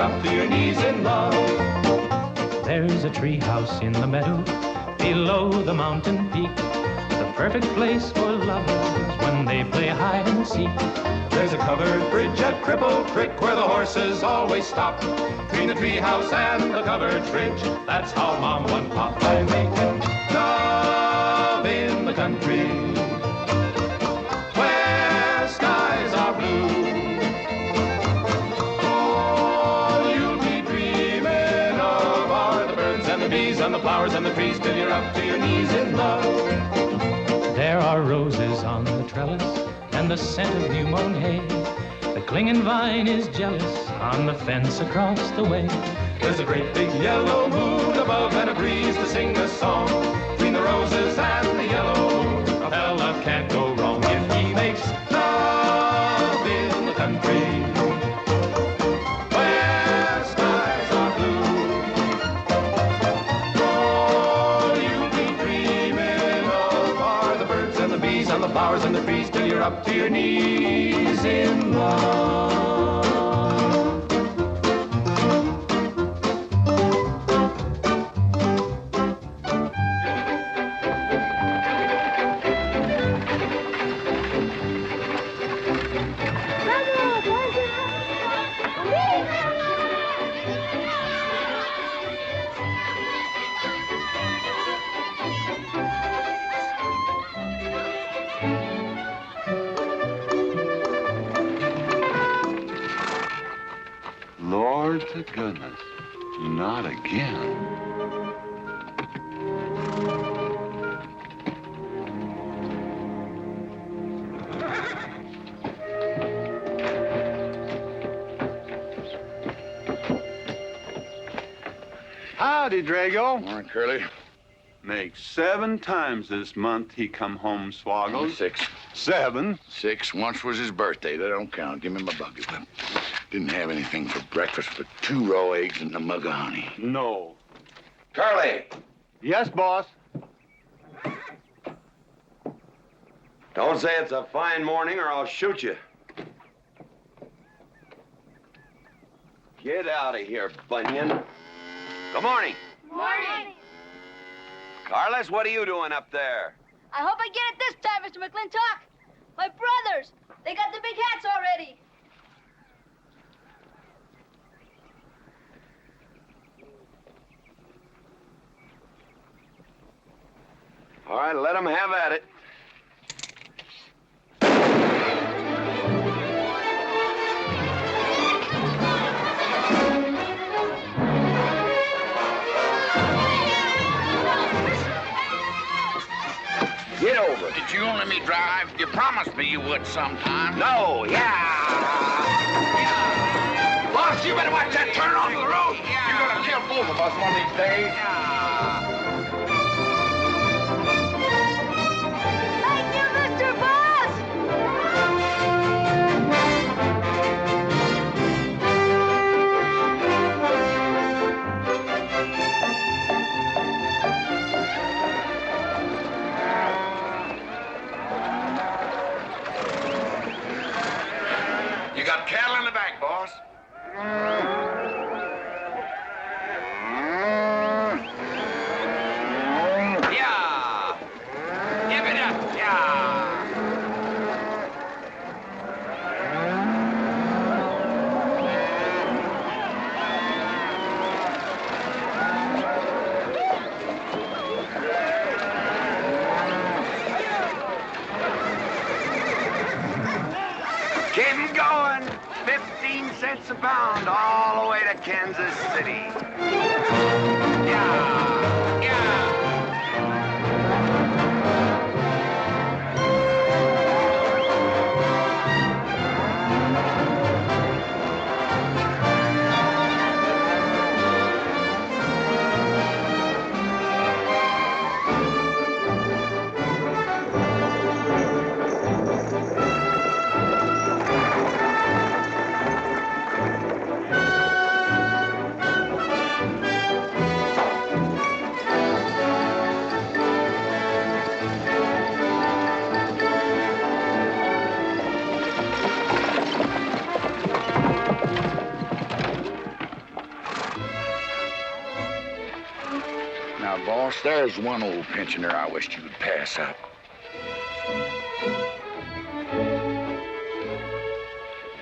up to your knees in love. There's a tree house in the meadow below the mountain peak, the perfect place for lovers when they play hide and seek. There's a covered bridge at Cripple Creek where the horses always stop. Between the tree house and the covered bridge, that's how Mom and Pop are making love in the country where skies are blue. All you'll be dreaming of are the birds and the bees and the flowers and the trees till you're up to your knees in love. There are roses on the trellis and the scent of new mown hay. The clinging vine is jealous on the fence across the way. There's a great big yellow moon above and a breeze to sing a song. Between the roses and the yellow moon, a fella can't go wrong if he makes love in the country where skies are blue. All you'll be dreaming of are the birds and the bees and the flowers and the trees till you're up to your knees in love. Lord to goodness, not again. Howdy, Drago. Morning, Curly. Makes 7 times this month he come home swoggled. 6. 7? 6. Once was his birthday. That don't count. Give me my bucket whip. Didn't have anything for breakfast but 2 raw eggs and a mug of honey. No. Curly, Yes, boss. don't say it's a fine morning or I'll shoot you. Get out of here, Bunyan. Good morning. Morning. Carlos, what are you doing up there? I hope I get it this time, Mr. McLintock. My brothers, they got the big hats already. All right, let them have at it. Get over it. Did you only me drive? You promised me you would sometime. No, yeah. Boss, you better watch that turn onto the road. You're gonna kill both of us one of these days. Thank you, Mr. Boss. You got cattle in the back, boss. Yeah. Give it up, yeah. Keep 'em going. 15 cents a pound all the way to Kansas City. Yeah, yeah. There's one old pensioner I wished you would pass up.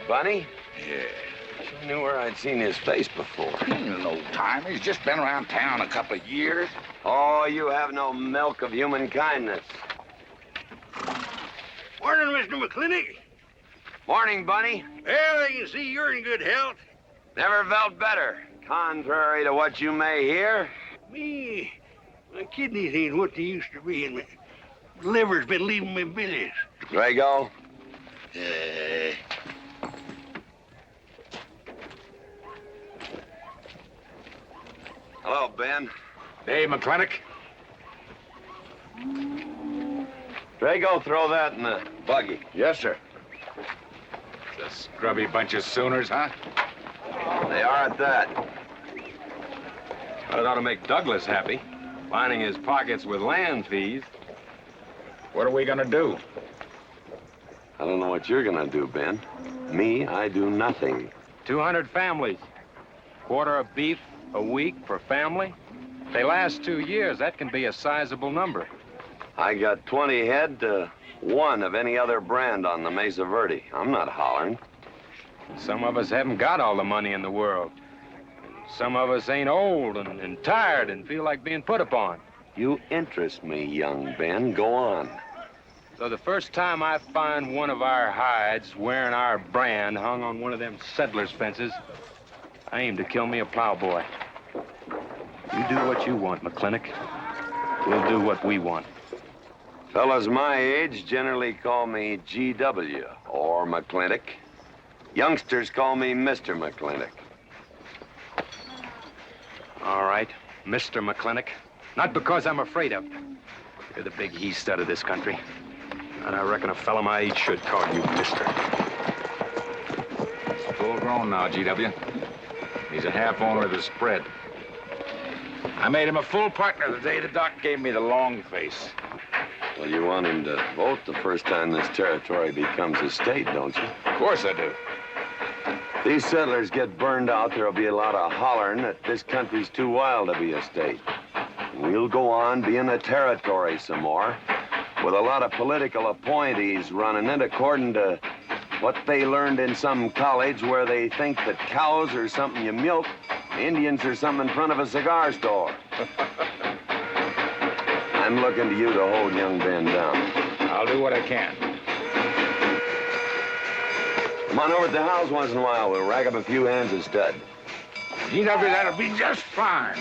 Bunny? Yeah. I knew where I'd seen his face before. He's an old timer. He's just been around town a couple of years. Oh, you have no milk of human kindness. Morning, Mr. McLintock. Morning, Bunny. Well, I can see you're in good health. Never felt better. Contrary to what you may hear. Me, my kidneys ain't what they used to be, and my liver's been leaving me billies. Drago? Hello, Ben. Hey, McLintock. Drago, throw that in the buggy. Yes, sir. The scrubby bunch of Sooners, huh? They are at that. But it ought to make Douglas happy, lining his pockets with land fees. What are we gonna do? I don't know what you're gonna do, Ben. Me, I do nothing. 200 families. Quarter of beef a week per family. If they last 2 years, that can be a sizable number. I got 20 head to 1 of any other brand on the Mesa Verde. I'm not hollering. Some of us haven't got all the money in the world. Some of us ain't old and tired and feel like being put upon. You interest me, young Ben. Go on. So the first time I find one of our hides wearing our brand hung on one of them settlers' fences, I aim to kill me a plowboy. You do what you want, McLintock. We'll do what we want. Fellas my age generally call me GW or McLintock. Youngsters call me Mr. McLintock. All right, Mr. McLintock. Not because I'm afraid of you. You're the big he-stud of this country. And I reckon a fella my age should call you Mister. He's full grown now, GW. He's a half owner of the spread. I made him a full partner the day the doc gave me the long face. Well, you want him to vote the first time this territory becomes a state, don't you? Of course I do. These settlers get burned out, there'll be a lot of hollering that this country's too wild to be a state. We'll go on being a territory some more, with a lot of political appointees running it according to what they learned in some college where they think that cows are something you milk, Indians are something in front of a cigar store. I'm looking to you to hold young Ben down. I'll do what I can. Come on over to the house once in a while. We'll rack up a few hands of stud. GW, that'll be just fine.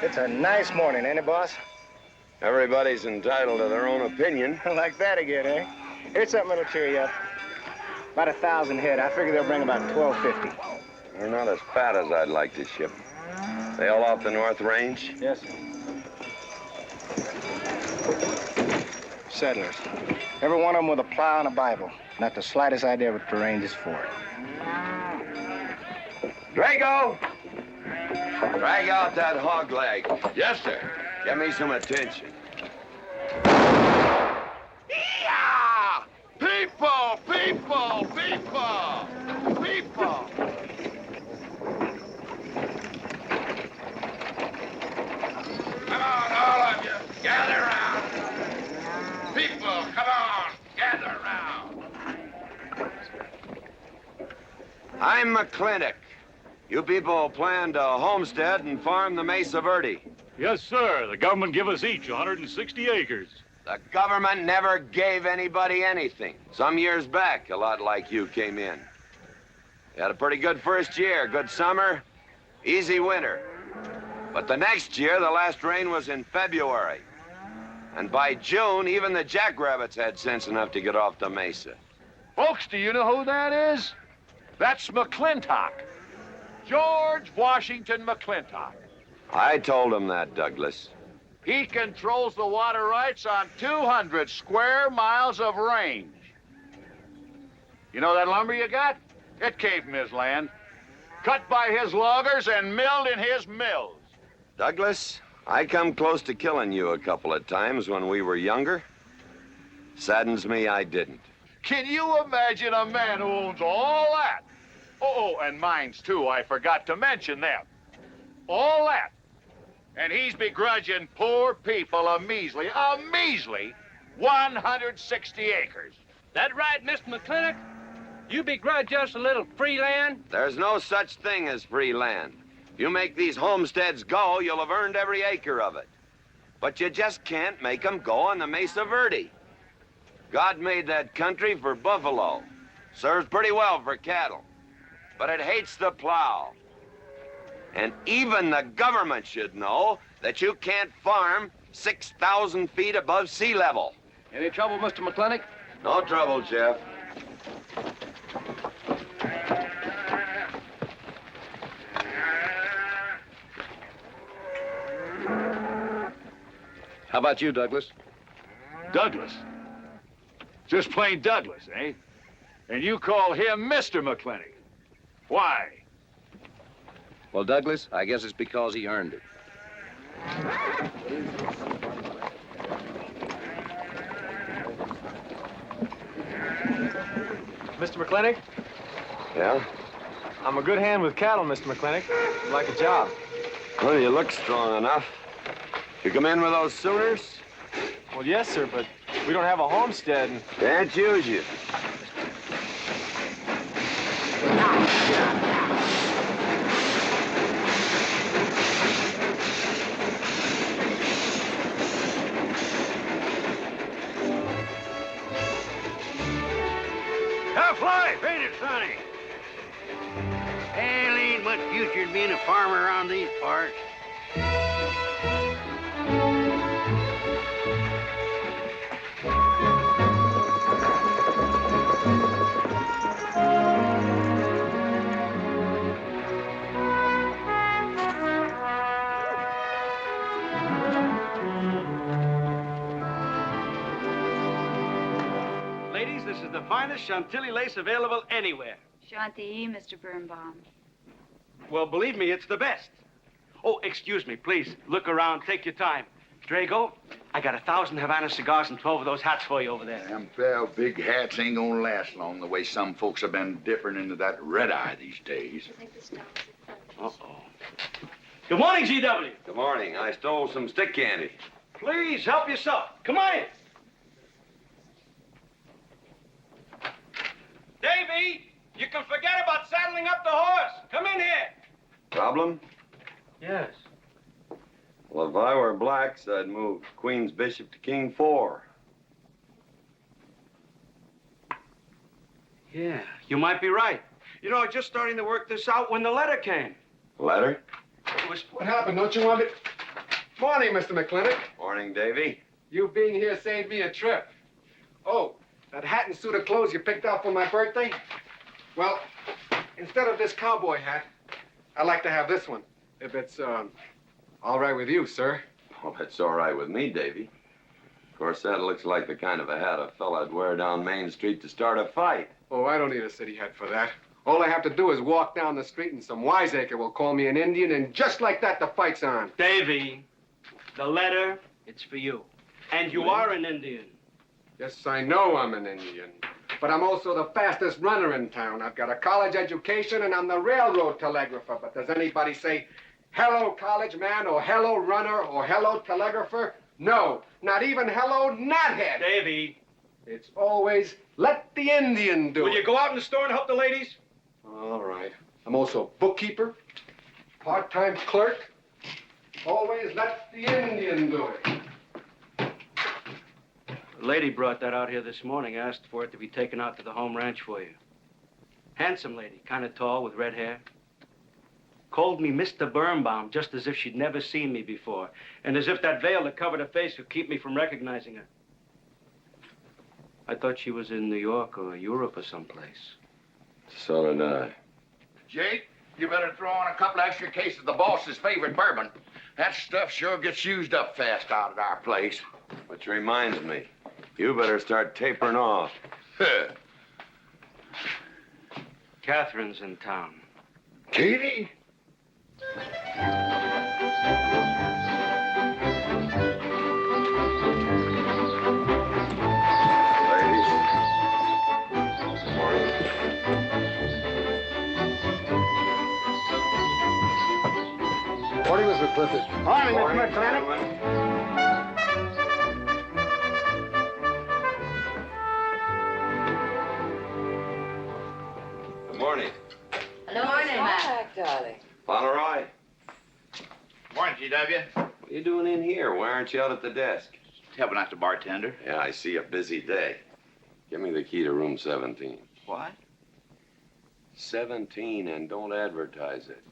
It's a nice morning, ain't it, boss? Everybody's entitled to their own opinion. Like that again, eh? Here's something that'll cheer you up. About 1,000 head. I figure they'll bring about 1,250. They're not as fat as I'd like to ship. They all off the North Range? Yes, sir. Settlers. Every one of them with a plow and a Bible. Not the slightest idea what the range is for. Drago! Drag out that hog leg. Yes, sir. Give me some attention. Yeah! People! People! People! People! Come on, all of you. Gather around. People, come on. Gather around. I'm McLintock. You people plan to homestead and farm the Mesa Verde. Yes, sir. The government give us each 160 acres. The government never gave anybody anything. Some years back, a lot like you came in. You had a pretty good first year, good summer, easy winter. But the next year, the last rain was in February. And by June, even the jackrabbits had sense enough to get off the mesa. Folks, do you know who that is? That's McLintock. George Washington McLintock. I told him that, Douglas. He controls the water rights on 200 square miles of range. You know that lumber you got? It came from his land. Cut by his loggers and milled in his mills. Douglas, I come close to killing you a couple of times when we were younger. Saddens me I didn't. Can you imagine a man who owns all that? Oh, and mines too, I forgot to mention them. All that. And he's begrudging poor people a measly 160 acres. That right, Mr. McLintock? You begrudge us a little free land? There's no such thing as free land. If you make these homesteads go, you'll have earned every acre of it. But you just can't make them go on the Mesa Verde. God made that country for buffalo. Serves pretty well for cattle. But it hates the plow. And even the government should know that you can't farm 6,000 feet above sea level. Any trouble, Mr. McLintock? No trouble, Jeff. How about you, Douglas? Douglas? Just plain Douglas, eh? And you call him Mr. McLintock. Why? Well, Douglas, I guess it's because he earned it. Mr. McLintock? Yeah? I'm a good hand with cattle, Mr. McLintock. I'd like a job. Well, you look strong enough. You come in with those Sooners? Well, yes, sir, but we don't have a homestead. And... Can't use you. Tough life, ain't it, Sonny? Hell, ain't much future in being a farmer around these parts. Ladies, this is the finest Chantilly lace available anywhere. Chantilly, Mr. Birnbaum. Well, believe me, it's the best. Oh, excuse me, please. Look around. Take your time. Drago, I got 1,000 Havana cigars and 12 of those hats for you over there. Them pale big hats ain't gonna last long the way some folks have been dipping into that red eye these days. Uh-oh. Good morning, GW. Good morning. I stole some stick candy. Please, help yourself. Come on in. Davy, you can forget about saddling up the horse. Come in here. Problem? Yes. Well, if I were blacks, I'd move Queen's Bishop to King 4. Yeah, you might be right. You know, I was just starting to work this out when the letter came. Letter? It was... What happened? Don't you want me... Morning, Mr. McLintock. Morning, Davy. You being here saved me a trip. Oh, that hat and suit of clothes you picked out for my birthday? Well, instead of this cowboy hat, I'd like to have this one. If it's, all right with you, sir. Oh, it's all right with me, Davy. Of course, that looks like the kind of a hat a fella'd wear down Main Street to start a fight. Oh, I don't need a city hat for that. All I have to do is walk down the street and some wiseacre will call me an Indian, and just like that, the fight's on. Davy, the letter, it's for you. And you are an Indian. Yes, I know I'm an Indian. But I'm also the fastest runner in town. I've got a college education, and I'm the railroad telegrapher. But does anybody say, hello, college man, or hello, runner, or hello, telegrapher? No, not even hello, knothead. Davy. It's always, let the Indian do it. Will you go out in the store and help the ladies? All right. I'm also bookkeeper, part-time clerk. Always let the Indian do it. The lady brought that out here this morning, asked for it to be taken out to the home ranch for you. Handsome lady, kind of tall with red hair. Called me Mr. Birnbaum, just as if she'd never seen me before, and as if that veil that covered her face would keep me from recognizing her. I thought she was in New York or Europe or someplace. So did I. Jake, you better throw on a couple extra cases of the boss's favorite bourbon. That stuff sure gets used up fast out at our place. Which reminds me, you better start tapering off. Catherine's in town. Katie? Mr. Clifford. Morning, Mr. McLintock. Good morning. Hello, morning, Matt. darling. Pomeroy, Morning, GW. what are you doing in here? Why aren't you out at the desk? Helping out the bartender. Yeah, I see a busy day. Give me the key to room 17. What? 17, and don't advertise it.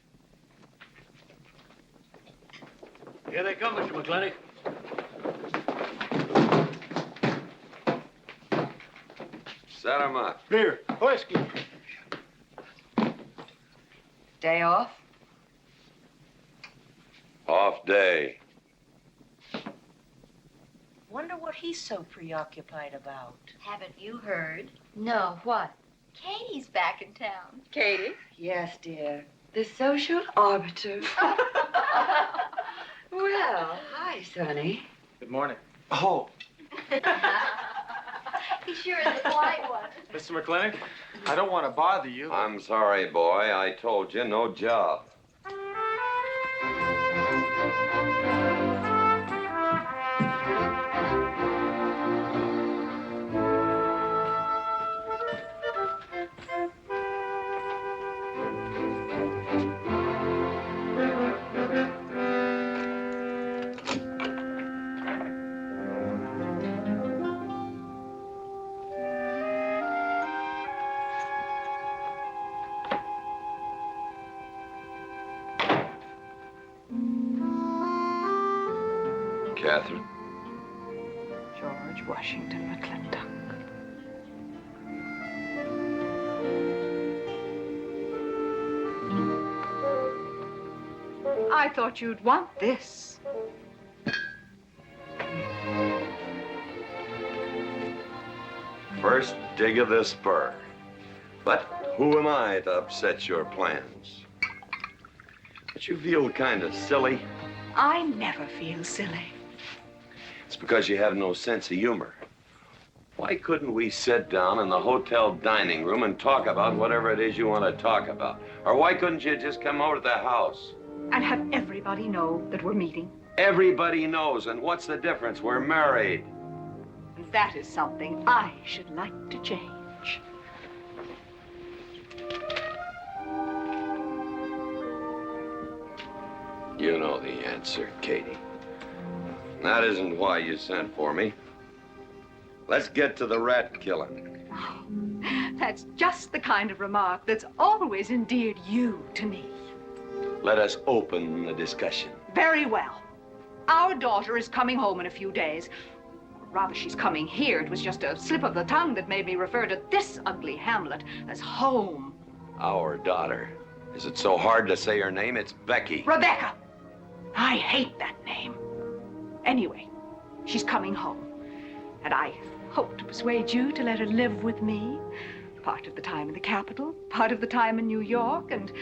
Here they come, Mr. McLintock. Set 'em up. Here, whiskey. Day off? Off day. Wonder what he's so preoccupied about. Haven't you heard? No, what? Katie's back in town. Katie? Yes, dear. The social arbiter. Well, hi, Sonny. Good morning. Oh, He sure is a polite one. Mr. McLintock, I don't want to bother you. I'm sorry, boy. I told you, no job. Catherine? George Washington McLintock. I thought you'd want this. First dig of the spur. But who am I to upset your plans? But you feel kind of silly. I never feel silly. It's because you have no sense of humor. Why couldn't we sit down in the hotel dining room and talk about whatever it is you want to talk about? Or why couldn't you just come over to the house? And have everybody know that we're meeting. Everybody knows, and what's the difference? We're married. And that is something I should like to change. You know the answer, Katie. That isn't why you sent for me. Let's get to the rat killing. Oh, that's just the kind of remark that's always endeared you to me. Let us open the discussion. Very well. Our daughter is coming home in a few days. Rather, she's coming here. It was just a slip of the tongue that made me refer to this ugly hamlet as home. Our daughter. Is it so hard to say her name? It's Becky. Rebecca! I hate that name. Anyway, she's coming home. And I hope to persuade you to let her live with me. Part of the time in the capital, part of the time in New York, and,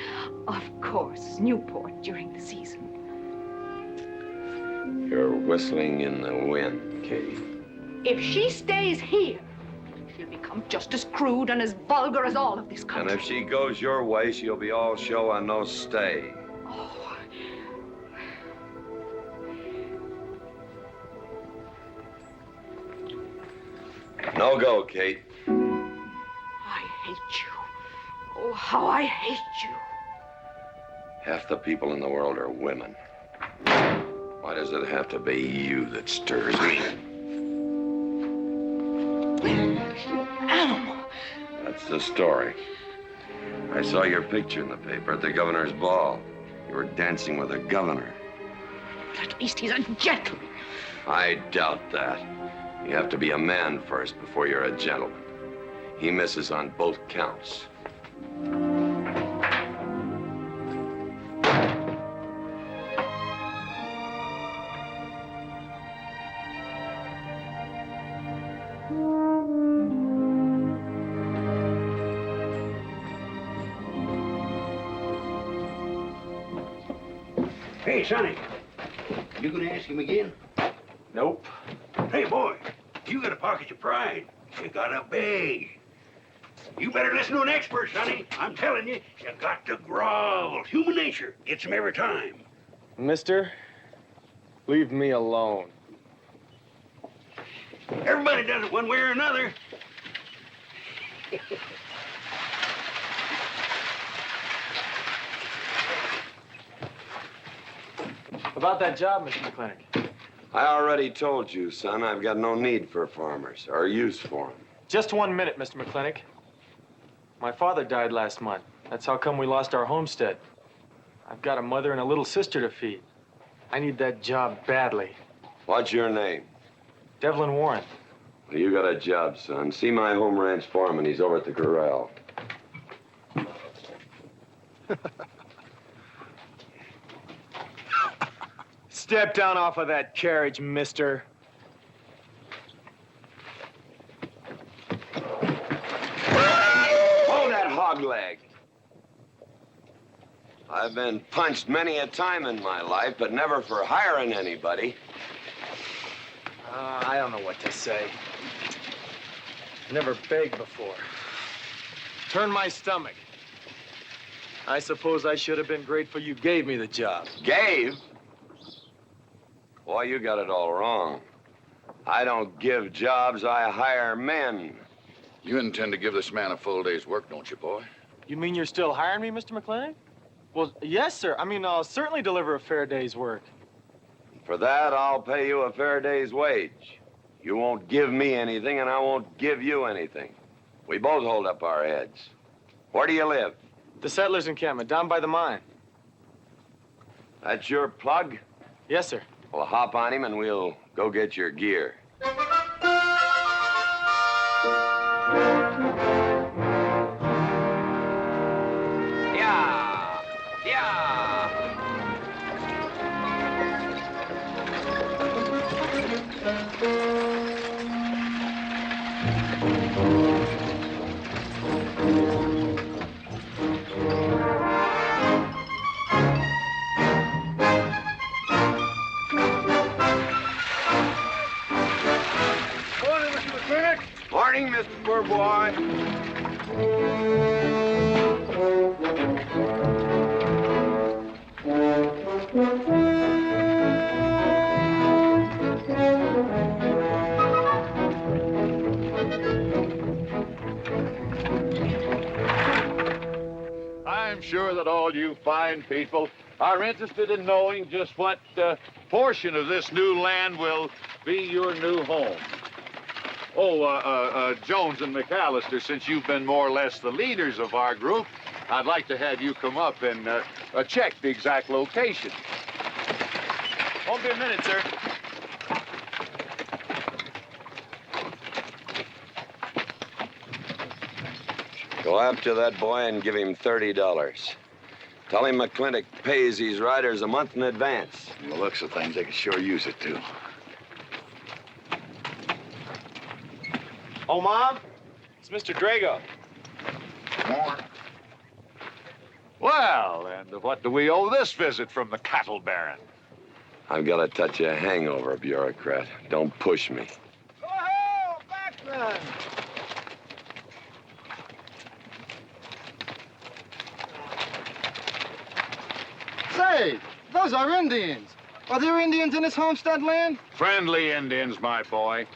of course, Newport during the season. You're whistling in the wind, Katie. If she stays here, she'll become just as crude and as vulgar as all of this country. And if she goes your way, she'll be all show and no stay. Oh. No go, Kate. I hate you. Oh, how I hate you. Half the people in the world are women. Why does it have to be you that stirs me? Animal. That's the story. I saw your picture in the paper at the governor's ball. You were dancing with the governor. At least he's a gentleman. I doubt that. You have to be a man first before you're a gentleman. He misses on both counts. Hey, Sonny, you gonna ask him again? Nope. Hey, boy, you got a pocket of pride. You got a bag. You better listen to an expert, Sonny. I'm telling you, you got to grovel. Human nature gets him every time. Mister, leave me alone. Everybody does it one way or another. About that job, Mr. McLintock. I already told you, son, I've got no need for farmers or use for them. Just 1 minute, Mr. McLintock. My father died last month. That's how come we lost our homestead. I've got a mother and a little sister to feed. I need that job badly. What's your name? Devlin Warren. Well, you got a job, son. See my home ranch foreman. He's over at the corral. Step down off of that carriage, mister. Hold that hog leg. I've been punched many a time in my life, but never for hiring anybody. I don't know what to say. Never begged before. Turn my stomach. I suppose I should have been grateful you gave me the job. Gave? Boy, you got it all wrong. I don't give jobs, I hire men. You intend to give this man a full day's work, don't you, boy? You mean you're still hiring me, Mr. McLintock? Well, yes, sir. I mean, I'll certainly deliver a fair day's work. For that, I'll pay you a fair day's wage. You won't give me anything, and I won't give you anything. We both hold up our heads. Where do you live? The settlers' encampment, down by the mine. That's your plug? Yes, sir. Well, hop on him, and we'll go get your gear. Yeah! Yeah! Morning, Mr. Poor Boy. I'm sure that all you fine people are interested in knowing just what portion of this new land will be your new home. Oh, Jones and McAllister, since you've been more or less the leaders of our group, I'd like to have you come up and check the exact location. Won't be a minute, sir. Go after that boy and give him $30. Tell him McLintock pays these riders a month in advance. From the looks of things, they could sure use it, too. Oh, Mom? It's Mr. Drago. More. Well, and what do we owe this visit from the cattle baron? I've got a touch of hangover, bureaucrat. Don't push me. Oh, McLaglen! Say, those are Indians. Are there Indians in this homestead land? Friendly Indians, my boy.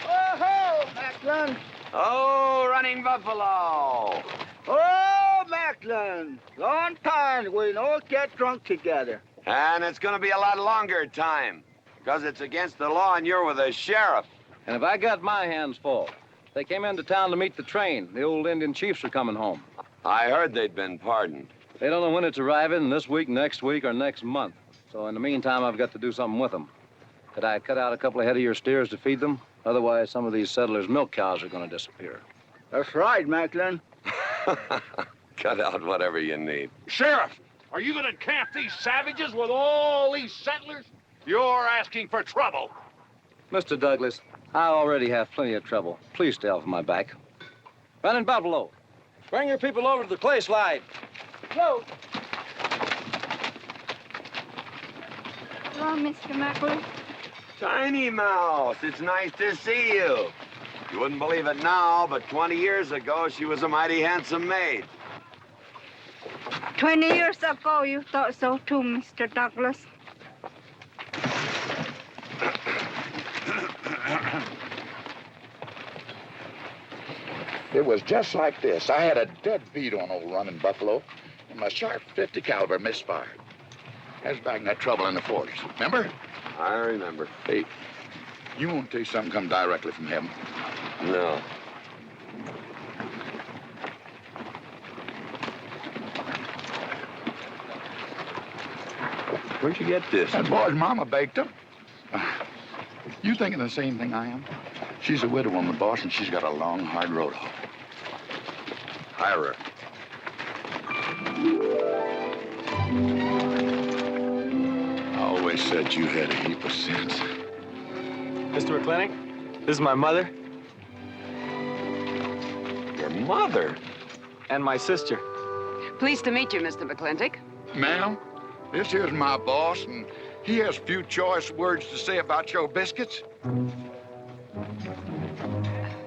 Oh, McLaglen! Oh, running buffalo! Oh, McLaglen! Long time we don't get drunk together. And it's gonna be a lot longer time, because it's against the law and you're with the sheriff. And if I got my hands full, they came into town to meet the train. The old Indian chiefs are coming home. I heard they'd been pardoned. They don't know when it's arriving, this week, next week, or next month. So in the meantime, I've got to do something with them. Could I cut out a couple of head of your steers to feed them? Otherwise, some of these settlers' milk cows are going to disappear. That's right, McLaglen. Cut out whatever you need. Sheriff, are you going to camp these savages with all these settlers? You're asking for trouble. Mr. Douglas, I already have plenty of trouble. Please stay off my back. Running Buffalo, bring your people over to the clay slide. Hello. Hello, Mr. McLaglen. Tiny Mouse, it's nice to see you. You wouldn't believe it now, but 20 years ago, she was a mighty handsome maid. 20 years ago, you thought so too, Mr. Douglas. It was just like this. I had a dead beat on old running buffalo, and my sharp 50 caliber misfired. That was back in that trouble in the 40s. Remember? I remember. Hey, you want to tell you something come directly from heaven? No. Where'd you get this? That boy's mama baked them. You thinking the same thing I am? She's a widow woman, boss, and she's got a long, hard road home. Hire her. I always said you had a heap of sense. Mr. McLintock, this is my mother. Your mother? And my sister. Pleased to meet you, Mr. McLintock. Ma'am, this here's my boss, and he has few choice words to say about your biscuits.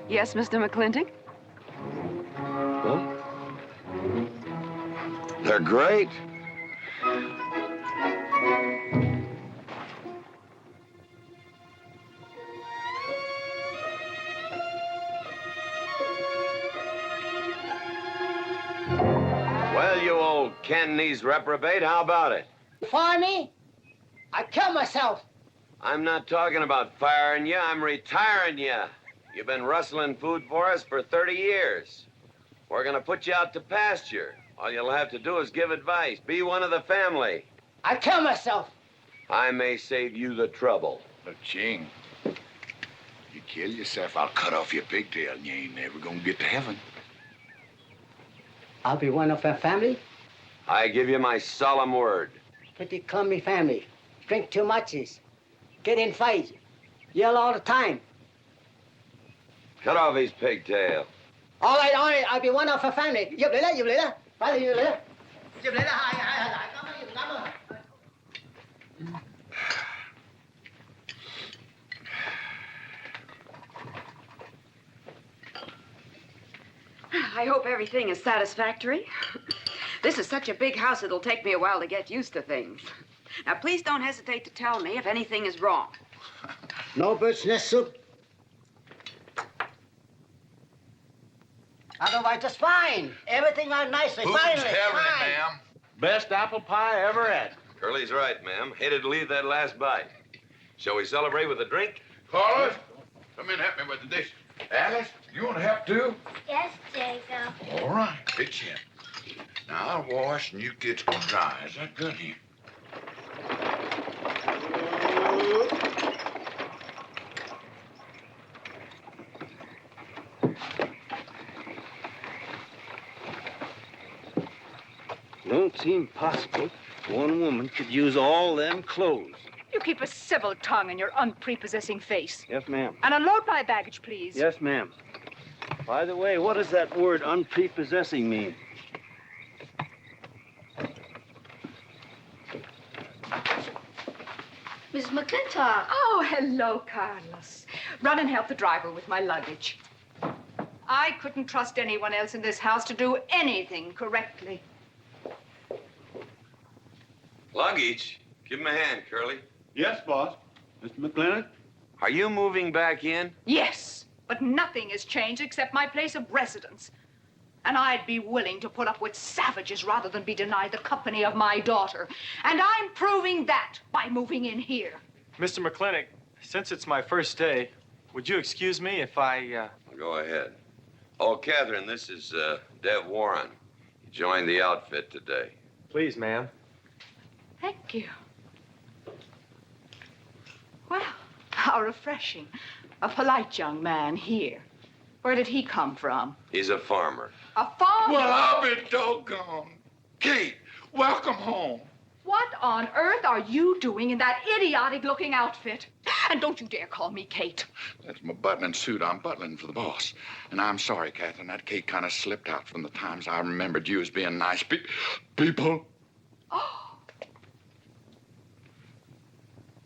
Yes, Mr. McLintock? Well, they're great. Well, you old Cantonese reprobate, how about it? Fire me? I'd kill myself. I'm not talking about firing you, I'm retiring you. You've been rustling food for us for 30 years. We're gonna put you out to pasture. All you'll have to do is give advice. Be one of the family. I'd kill myself. I may save you the trouble. But, Ching, you kill yourself, I'll cut off your pigtail, and you ain't never gonna get to heaven. I'll be one of our family. I give you my solemn word. Pretty clumsy family. Drink too much, get in fights, yell all the time. Cut off his pigtail. All right, I'll be one of our family. Giúp lấy đó. Phải là giúp lấy đó. Hai. Cảm ơn. I hope everything is satisfactory. This is such a big house, it'll take me a while to get used to things. Now, please don't hesitate to tell me if anything is wrong. No bird's nest soup. Otherwise, just fine. Everything out nicely. Finally, fine. ma'am? Best apple pie I ever had. Curly's right, ma'am. Hated to leave that last bite. Shall we celebrate with a drink? Carlos, come in and help me with the dishes. Alice, you want to help too? Yes, Jacob. All right, pitch in. Now, I'll wash and you kids can dry. Is that good here? Don't seem possible one woman could use all them clothes. You keep a civil tongue in your unprepossessing face. Yes, ma'am. And unload my baggage, please. Yes, ma'am. By the way, what does that word unprepossessing mean? Mrs. McLintock. Oh, hello, Carlos. Run and help the driver with my luggage. I couldn't trust anyone else in this house to do anything correctly. Luggage? Give him a hand, Curly. Yes, boss. Mr. McLintock? Are you moving back in? Yes, but nothing has changed except my place of residence. And I'd be willing to put up with savages rather than be denied the company of my daughter. And I'm proving that by moving in here. Mr. McLintock, since it's my first day, would you excuse me if I, Go ahead. Oh, Catherine, this is Dev Warren. He joined the outfit today. Please, ma'am. Thank you. Well, how refreshing. A polite young man here. Where did he come from? He's a farmer. A farmer? Well, I'll be doggone. Kate, welcome home. What on earth are you doing in that idiotic-looking outfit? And don't you dare call me Kate. That's my butling suit. I'm butling for the boss. And I'm sorry, Catherine. That Kate kind of slipped out from the times I remembered you as being nice people.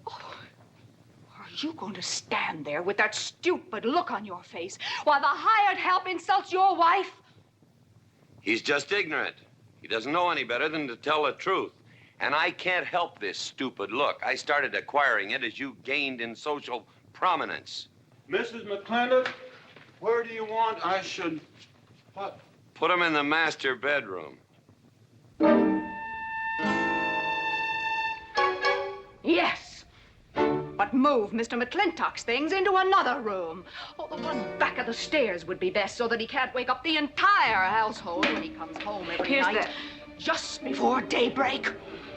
Are you going to stand there with that stupid look on your face while the hired help insults your wife? He's just ignorant. He doesn't know any better than to tell the truth. And I can't help this stupid look. I started acquiring it as you gained in social prominence. Mrs. McLintock, where do you want I should... What? Put him in the master bedroom. Yes. But move Mr. McLintock's things into another room. Oh, the one back of the stairs would be best so that he can't wake up the entire household when he comes home every night. Just before daybreak.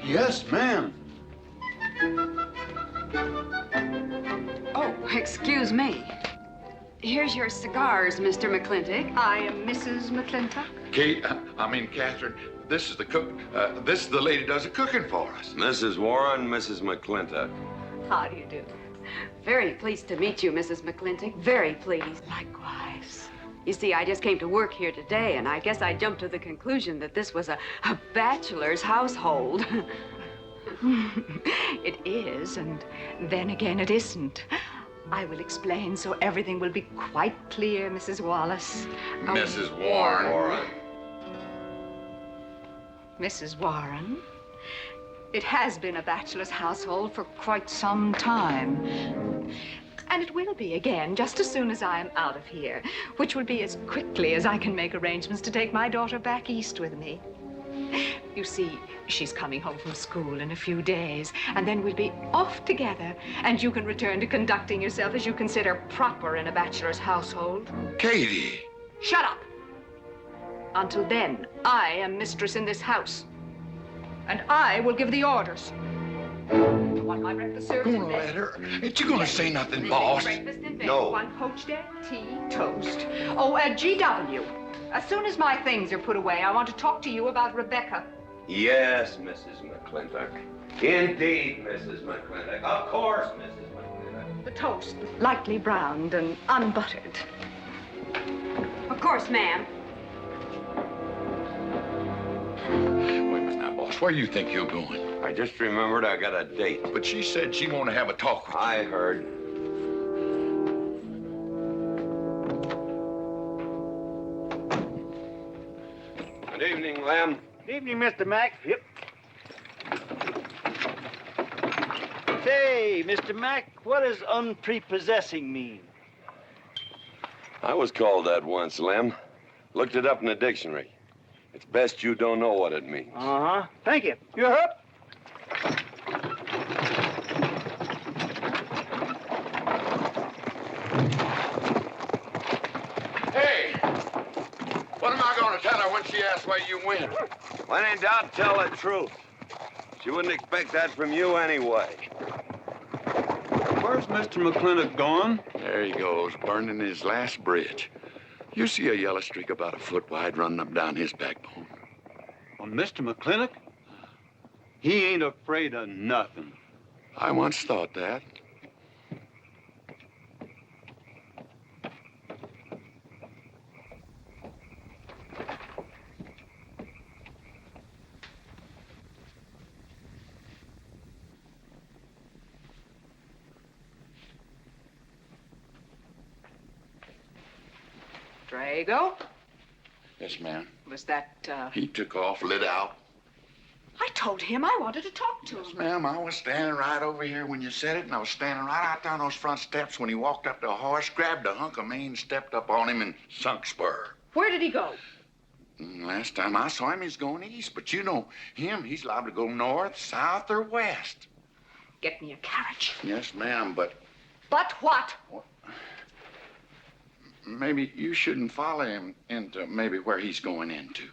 Yes, ma'am. Oh, excuse me. Here's your cigars, Mr. McLintock. I am Mrs. McLintock. Kate, Catherine, this is the cook. This is the lady does the cooking for us. Mrs. Warren, Mrs. McLintock. How do you do? Very pleased to meet you, Mrs. McLintock. Very pleased. Likewise. You see, I just came to work here today, and I guess I jumped to the conclusion that this was a bachelor's household. It is, and then again it isn't. I will explain so everything will be quite clear, Mrs. Wallace. Mrs. Warren. Mrs. Warren, it has been a bachelor's household for quite some time. And it will be again just as soon as I am out of here, which will be as quickly as I can make arrangements to take my daughter back east with me. You see, she's coming home from school in a few days, and then we'll be off together, and you can return to conducting yourself as you consider proper in a bachelor's household. Katie! Shut up! Until then, I am mistress in this house, and I will give the orders. You want my breakfast served in bed? Let her. Ain't you gonna say nothing, boss? Breakfast in bed. No. 1 poached egg, tea, toast. Oh, GW. As soon as my things are put away, I want to talk to you about Rebecca. Yes, Mrs. McLintock. Indeed, Mrs. McLintock. Of course, Mrs. McLintock. The toast, lightly browned and unbuttered. Of course, ma'am. Wait a minute now, boss. Where do you think you're going? I just remembered I got a date. But she said she wanted to have a talk with you. I heard. Good evening, Lem. Good evening, Mr. Mack. Yep. Say, Mr. Mack, what does unprepossessing mean? I was called that once, Lem. Looked it up in the dictionary. It's best you don't know what it means. Uh-huh. Thank you. You up? Hey! What am I gonna tell her when she asks where you went? When in doubt, tell the truth. She wouldn't expect that from you anyway. Where's Mr. McLintock going? There he goes, burning his last bridge. You see a yellow streak about a foot wide running up down his backbone. Well, Mr. McLintock? He ain't afraid of nothing. I once thought that. Drago? Yes, ma'am. Was that, He took off, lit out. I told him I wanted to talk to him. Yes, ma'am. I was standing right over here when you said it, and I was standing right out there on those front steps when he walked up to a horse, grabbed a hunk of mane, stepped up on him, and sunk spur. Where did he go? Last time I saw him, he's going east. But you know him, he's liable to go north, south, or west. Get me a carriage. Yes, ma'am, but But what? maybe you shouldn't follow him into maybe where he's going into.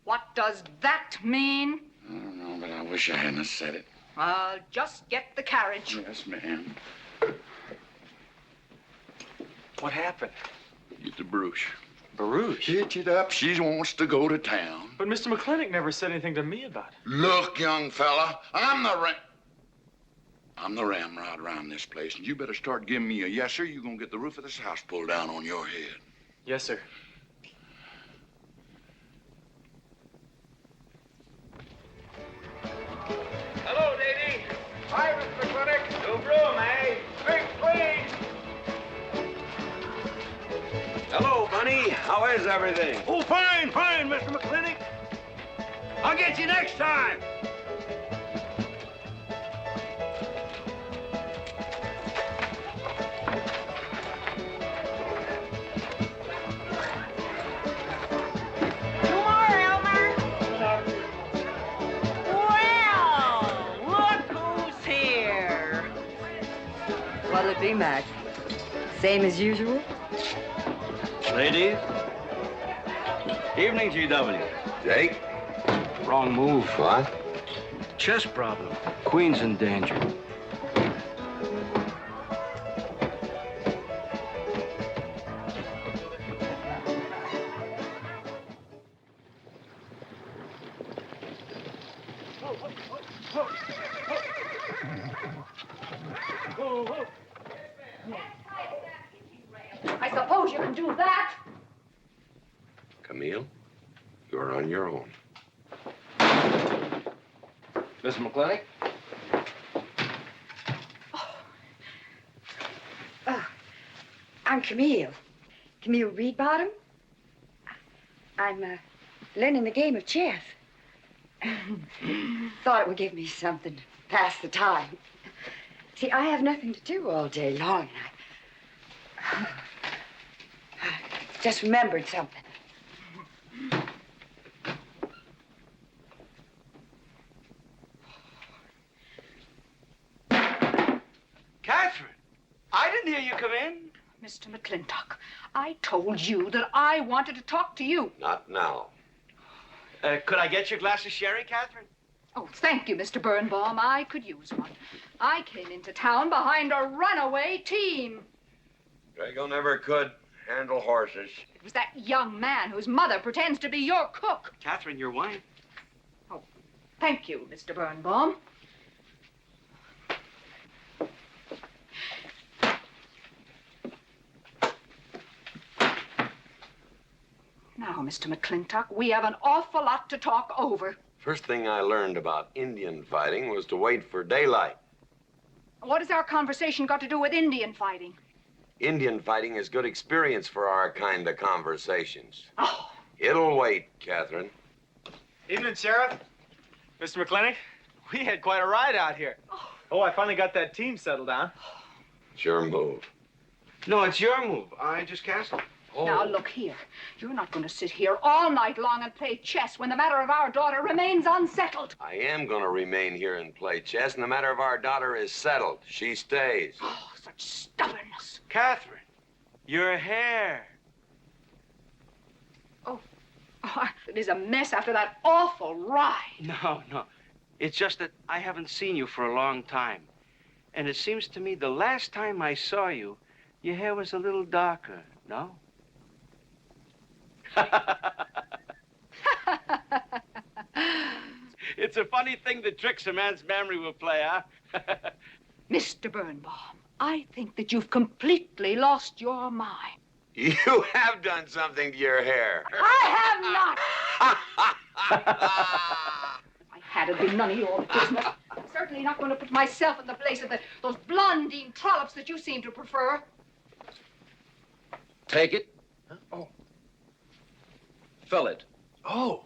What does that mean? I don't know, but I wish I hadn't have said it. Just get the carriage. Yes, ma'am. What happened? Get the Bruce. Baruch? Hitch it up. She wants to go to town. But Mr. McLintock never said anything to me about it. Look, young fella, I'm the ramrod around this place, and you better start giving me a yes, sir. You're gonna get the roof of this house pulled down on your head. Yes, sir. Hello, Davy. Hi, Mr. McLintock. No room, eh? Drink, please. Hello, Bunny. How is everything? Oh, fine, Mr. McLintock. I'll get you next time. Howdy, Mac. Same as usual? Ladies. Evening, GW. Jake? Wrong move. What? Chest problem. Queen's in danger. I suppose you can do that. Camille, you're on your own. Mr. McLintock? I'm Camille. Camille Reedbottom. I'm learning the game of chess. Thought it would give me something to pass the time. See, I have nothing to do all day long, and I just remembered something. Catherine, I didn't hear you come in. Mr. McLintock, I told you that I wanted to talk to you. Not now. Could I get your glass of sherry, Catherine? Oh, thank you, Mr. Birnbaum. I could use one. I came into town behind a runaway team. Drago never could handle horses. It was that young man whose mother pretends to be your cook. Catherine, your wine. Oh, thank you, Mr. Birnbaum. Now, Mr. McLintock, we have an awful lot to talk over. First thing I learned about Indian fighting was to wait for daylight. What has our conversation got to do with Indian fighting? Indian fighting is good experience for our kind of conversations. Oh. It'll wait, Catherine. Evening, Sheriff. Mr. McLintock, we had quite a ride out here. Oh, I finally got that team settled down. It's your move. No, it's your move. I just castled. Now, look here. You're not going to sit here all night long and play chess when the matter of our daughter remains unsettled. I am going to remain here and play chess, and the matter of our daughter is settled. She stays. Oh, such stubbornness. Catherine, your hair. Oh, it is a mess after that awful ride. No. It's just that I haven't seen you for a long time. And it seems to me the last time I saw you, your hair was a little darker, no? It's a funny thing the tricks a man's memory will play, huh? Mr. Birnbaum, I think that you've completely lost your mind. You have done something to your hair. I have not. I had it been none of your business. I'm certainly not going to put myself in the place of those blondine trollops that you seem to prefer. Take it. Huh? Oh. Fill it. Oh.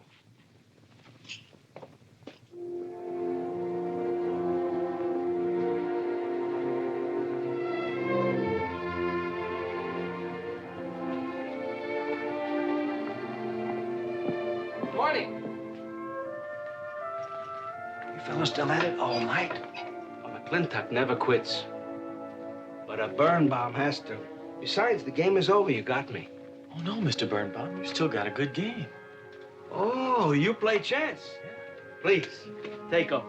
Good morning. You fellas still at it all night? McLintock never quits. But a Birnbaum has to. Besides, the game is over. You got me. Oh, no, Mr. Birnbaum. You still got a good game. Oh, you play chess? Please, take over.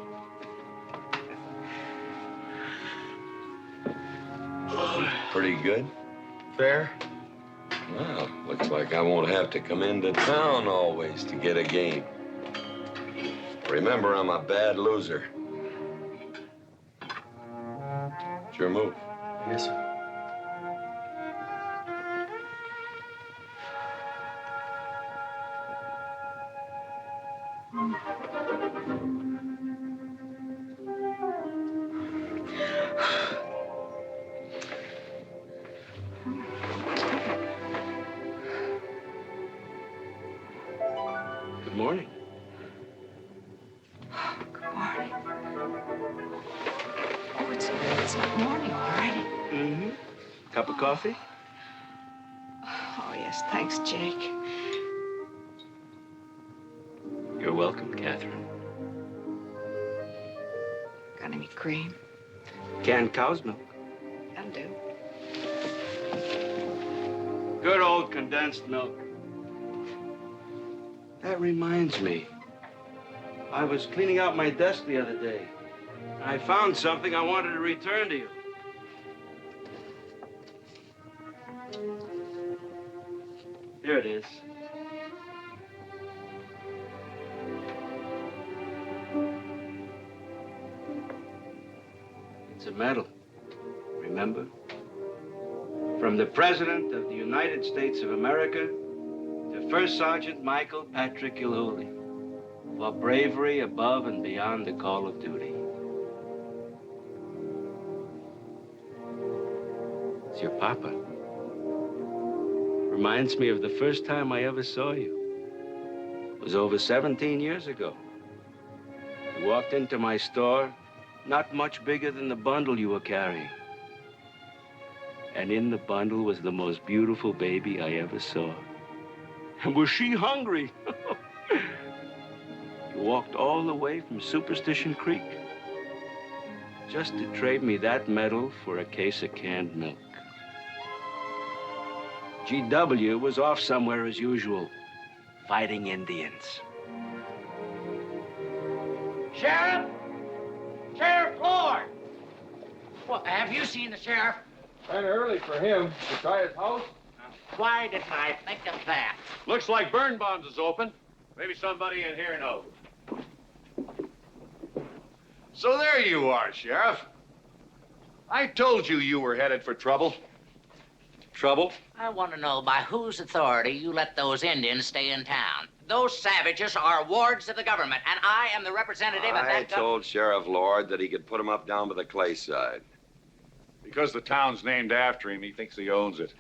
Pretty good. Fair. Well, looks like I won't have to come into town always to get a game. Remember, I'm a bad loser. It's your move. Yes, sir. Good morning. Good morning. Oh, it's not morning already. Mm-hmm. Cup of coffee? Oh, yes, thanks, Jake. You're welcome, Catherine. Got any cream? Canned cow's milk. That'll do. Good old condensed milk. That reminds me. I was cleaning out my desk the other day. I found something I wanted to return to you. Here it is. It's a medal, remember? From the President of the United States of America to First Sergeant Michael Patrick Gilhooly for bravery above and beyond the call of duty. It's your papa. Reminds me of the first time I ever saw you. It was over 17 years ago. You walked into my store, not much bigger than the bundle you were carrying. And in the bundle was the most beautiful baby I ever saw. And was she hungry? You walked all the way from Superstition Creek just to trade me that medal for a case of canned milk. GW was off somewhere as usual, fighting Indians. Sheriff! Sheriff Lord! Well, have you seen the sheriff? Kind of early for him. To try his house? Why didn't I think of that? Looks like Birnbaum's is open. Maybe somebody in here knows. So there you are, Sheriff. I told you you were headed for trouble. Trouble? I want to know by whose authority you let those Indians stay in town. Those savages are wards of the government, and I am the representative of I that told Sheriff Lord that he could put him up down by the clay side. Because the town's named after him, he thinks he owns it.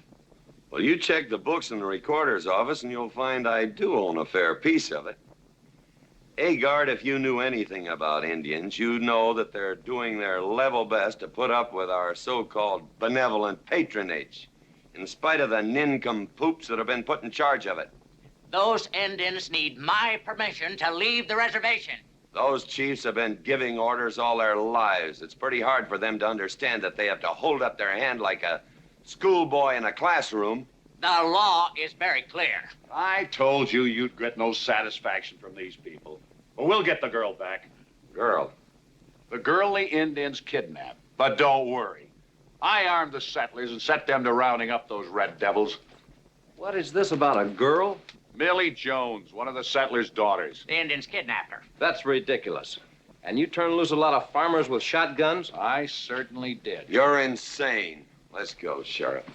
Well, you check the books in the recorder's office, and you'll find I do own a fair piece of it. Agard, if you knew anything about Indians, you'd know that they're doing their level best to put up with our so-called benevolent patronage, in spite of the nincompoops that have been put in charge of it. Those Indians need my permission to leave the reservation. Those chiefs have been giving orders all their lives. It's pretty hard for them to understand that they have to hold up their hand like a schoolboy in a classroom. The law is very clear. I told you you'd get no satisfaction from these people. But we'll get the girl back. Girl? The girl the Indians kidnapped. But don't worry. I armed the settlers and set them to rounding up those red devils. What is this about a girl? Millie Jones, one of the settlers' daughters. The Indians kidnapped her. That's ridiculous. And you turn loose a lot of farmers with shotguns? I certainly did. You're insane. Let's go, Sheriff.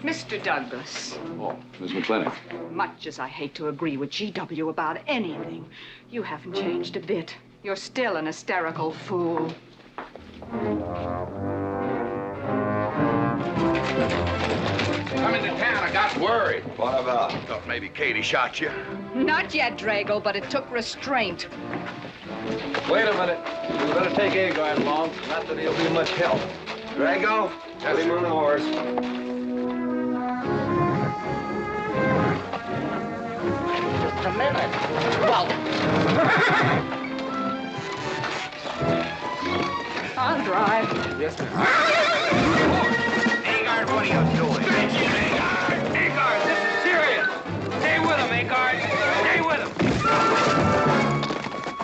Mr. Douglas, Oh, Miss McLintock. much as I hate to agree with GW about anything, you haven't changed a bit. You're still an hysterical fool. Come into town, I got worried. What about? Thought maybe Katie shot you. Not yet, Drago, but it took restraint. Wait a minute. We better take Agard along. Not that he'll be much help. Drago, put him on the horse. Just a minute. Well, I'll drive. Yes, ma'am. Agard, what are you doing? Agard, this is serious. Stay with him, Agard. Stay with him.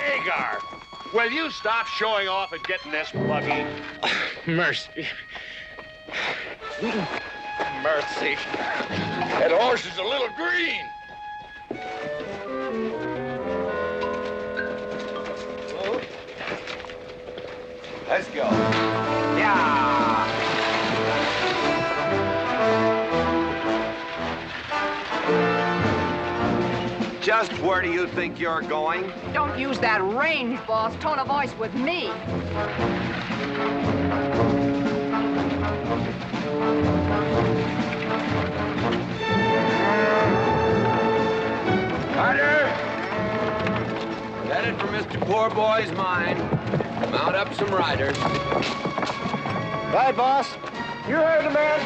Agar, will you stop showing off and get in this buggy? Mercy. Mercy. That horse is a little green. Let's go. yeah. Just where do you think you're going? Don't use that range, boss. Tone of voice with me. Carter! Headed for Mr. Poor Boy's mine. Mount up some riders. Right, boss. You heard the man.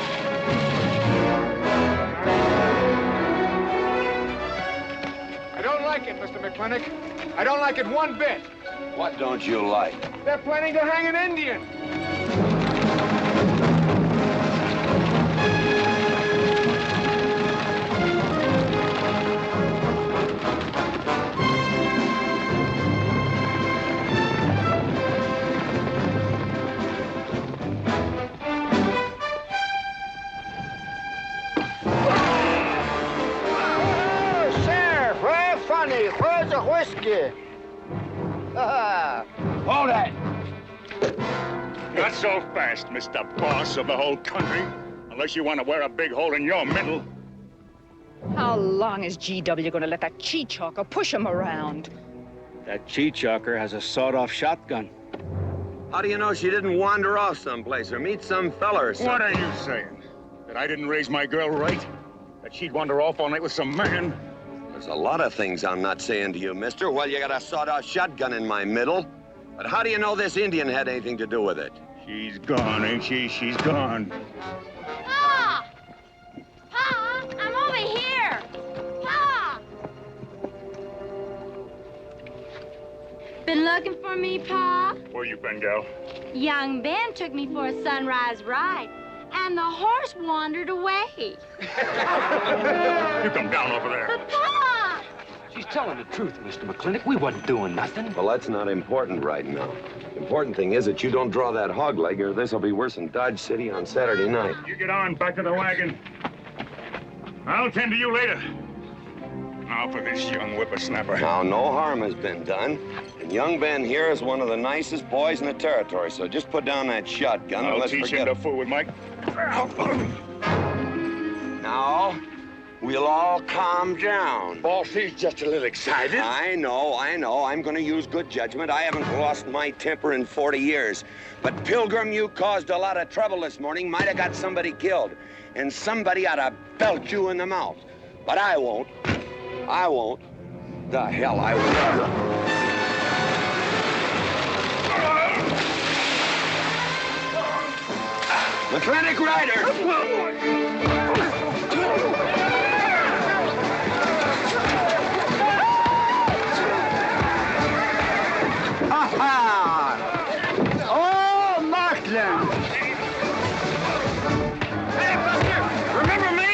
I don't like it, Mr. McLintock. I don't like it one bit. What don't you like? They're planning to hang an Indian. Where's the whiskey? Hold that! Not so fast, Mr. Boss of the whole country. Unless you want to wear a big hole in your middle. How long is GW going to let that cheat-chalker push him around? That cheat-chalker has a sawed-off shotgun. How do you know she didn't wander off someplace or meet some fella or something? What are you saying? That I didn't raise my girl right? That she'd wander off all night with some man? There's a lot of things I'm not saying to you, mister. Well, you got a sawed-off shotgun in my middle. But how do you know this Indian had anything to do with it? She's gone, ain't she? She's gone. Pa! Pa! I'm over here! Pa! Been looking for me, Pa? Where you been, gal? Young Ben took me for a sunrise ride, and the horse wandered away. You come down over there. But, Pa! She's telling the truth, Mr. McLintock. We wasn't doing nothing. Well, that's not important right now. The important thing is that you don't draw that hog leg, or this'll be worse than Dodge City on Saturday night. You get on, back to the wagon. I'll tend to you later. Now for this young whippersnapper. Now, no harm has been done. And young Ben here is one of the nicest boys in the territory, so just put down that shotgun and I'll let's teach forget him to fool with Mike. Now, we'll all calm down. Boss, he's just a little excited. I know. I'm going to use good judgment. I haven't lost my temper in 40 years. But, Pilgrim, you caused a lot of trouble this morning. Might have got somebody killed. And somebody ought to belt you in the mouth. But I won't. I won't. The hell I won't. McLintock Rider! Oh, Markland! Remember me?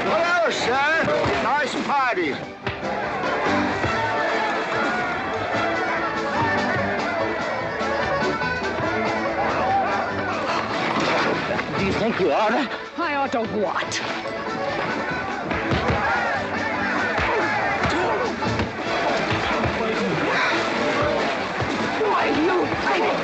Hello, sir. Nice party. Do you think you ought to? I ought to what? Why, you fighting?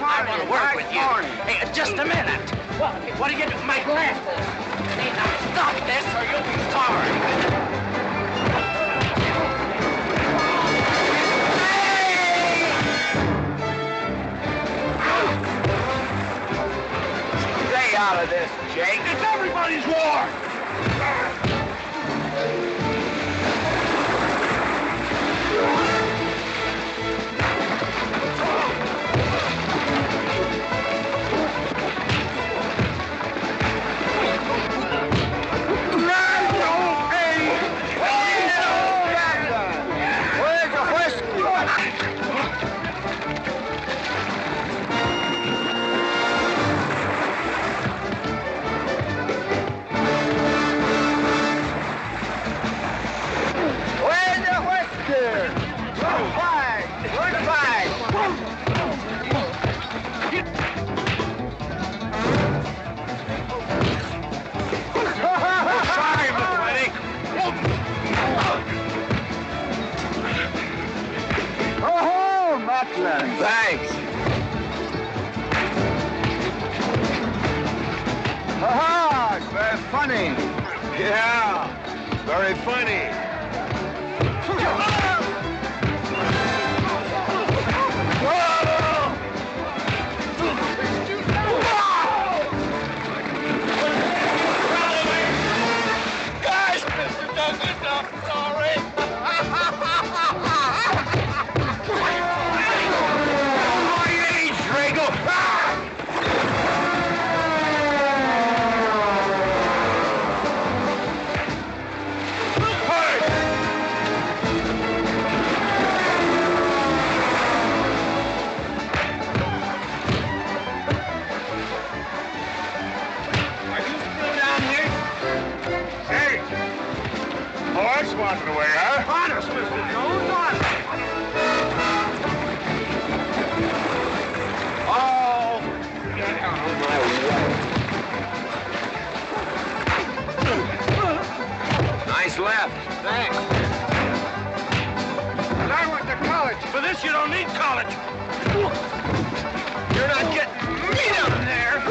I want to work with you. Hey, just a minute. What are you doing? My glasses. Hey, now stop this or you'll be sorry. Stay out of this, Jake. It's everybody's war. Where's the whiskey? Where's the whiskey? Goodbye. Sorry, McLintock. Oh, Matlin. Thanks. Ha-ha, it's very funny. Yeah, very funny. Honest, Mr. Jones, honest. Oh! Get out of my way. Nice left. Thanks. And I went to college. For this, you don't need college. You're not getting me down there.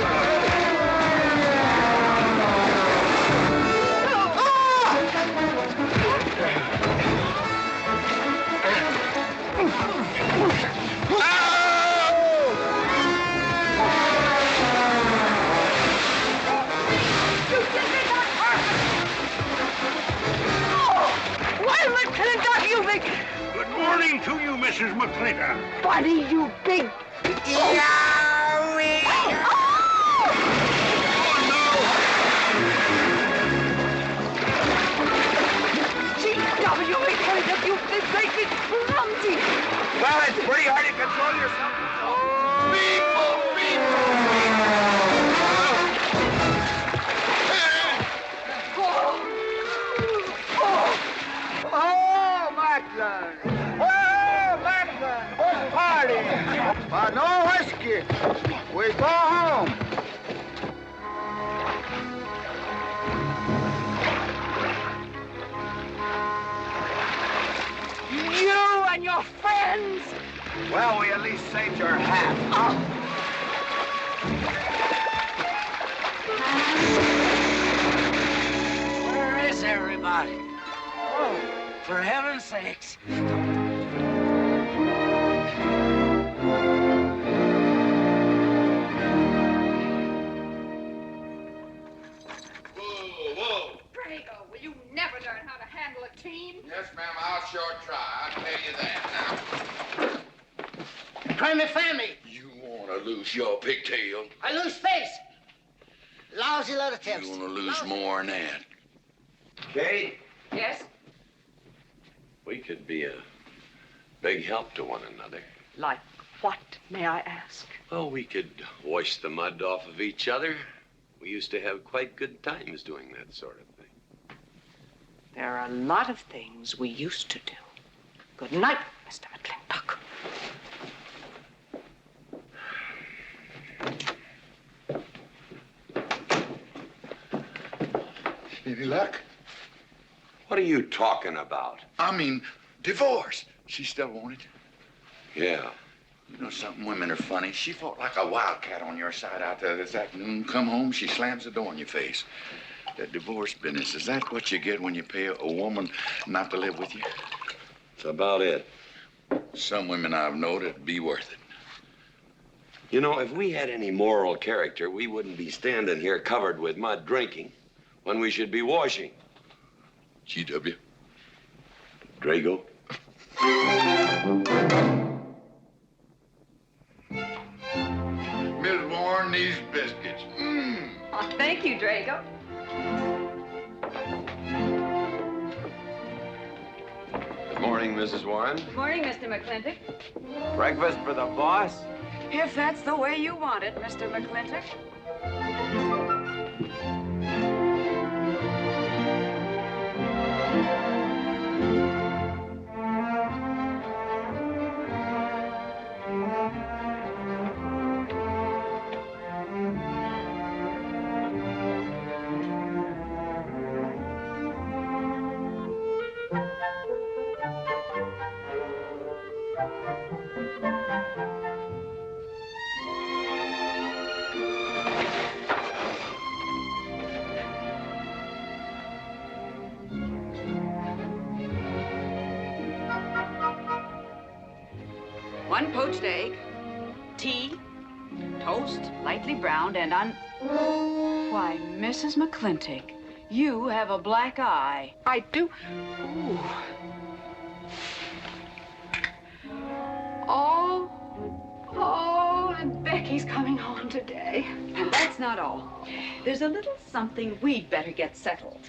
Why, McLintock, you big... Good morning to you, Mrs. McLintock. Buddy, you big... Yowie! G.W. McLintock, you big, great big clumsy... Well, it's pretty hard to control yourself. Oh, McLaglen! Oh, McLaglen! What's party? No whiskey. We go home. You and your friends! Well, we at least saved your hat. Where is everybody? Oh, for heaven's sakes. Drago, will you never learn how to handle a team? Yes, ma'am, I'll sure try. I'll tell you that now. Try me family. You want to lose your pigtail? I lose face. Lousy lot of tips. You want to lose more than that. Kate, Yes? we could be a big help to one another. Like what, may I ask? Oh, we could wash the mud off of each other. We used to have quite good times doing that sort of thing. There are a lot of things we used to do. Good night, Mr. McLintock. Any luck? What are you talking about? I mean, divorce. She still wanted you. Yeah. You know something? Women are funny. She fought like a wildcat on your side out there this afternoon. Come home, she slams the door in your face. That divorce business, is that what you get when you pay a woman not to live with you? That's about it. Some women I've known it'd be worth it. You know, if we had any moral character, we wouldn't be standing here covered with mud drinking when we should be washing. G.W. Drago. Miss Warren, these biscuits. Mmm. Oh, thank you, Drago. Good morning, Mrs. Warren. Good morning, Mr. McLintock. Breakfast for the boss? If that's the way you want it, Mr. McLintock. One poached egg, tea, toast, lightly browned, and Why, Mrs. McLintock, you have a black eye. I do. Ooh. Oh, and Becky's coming home today. And that's not all. There's a little something we'd better get settled.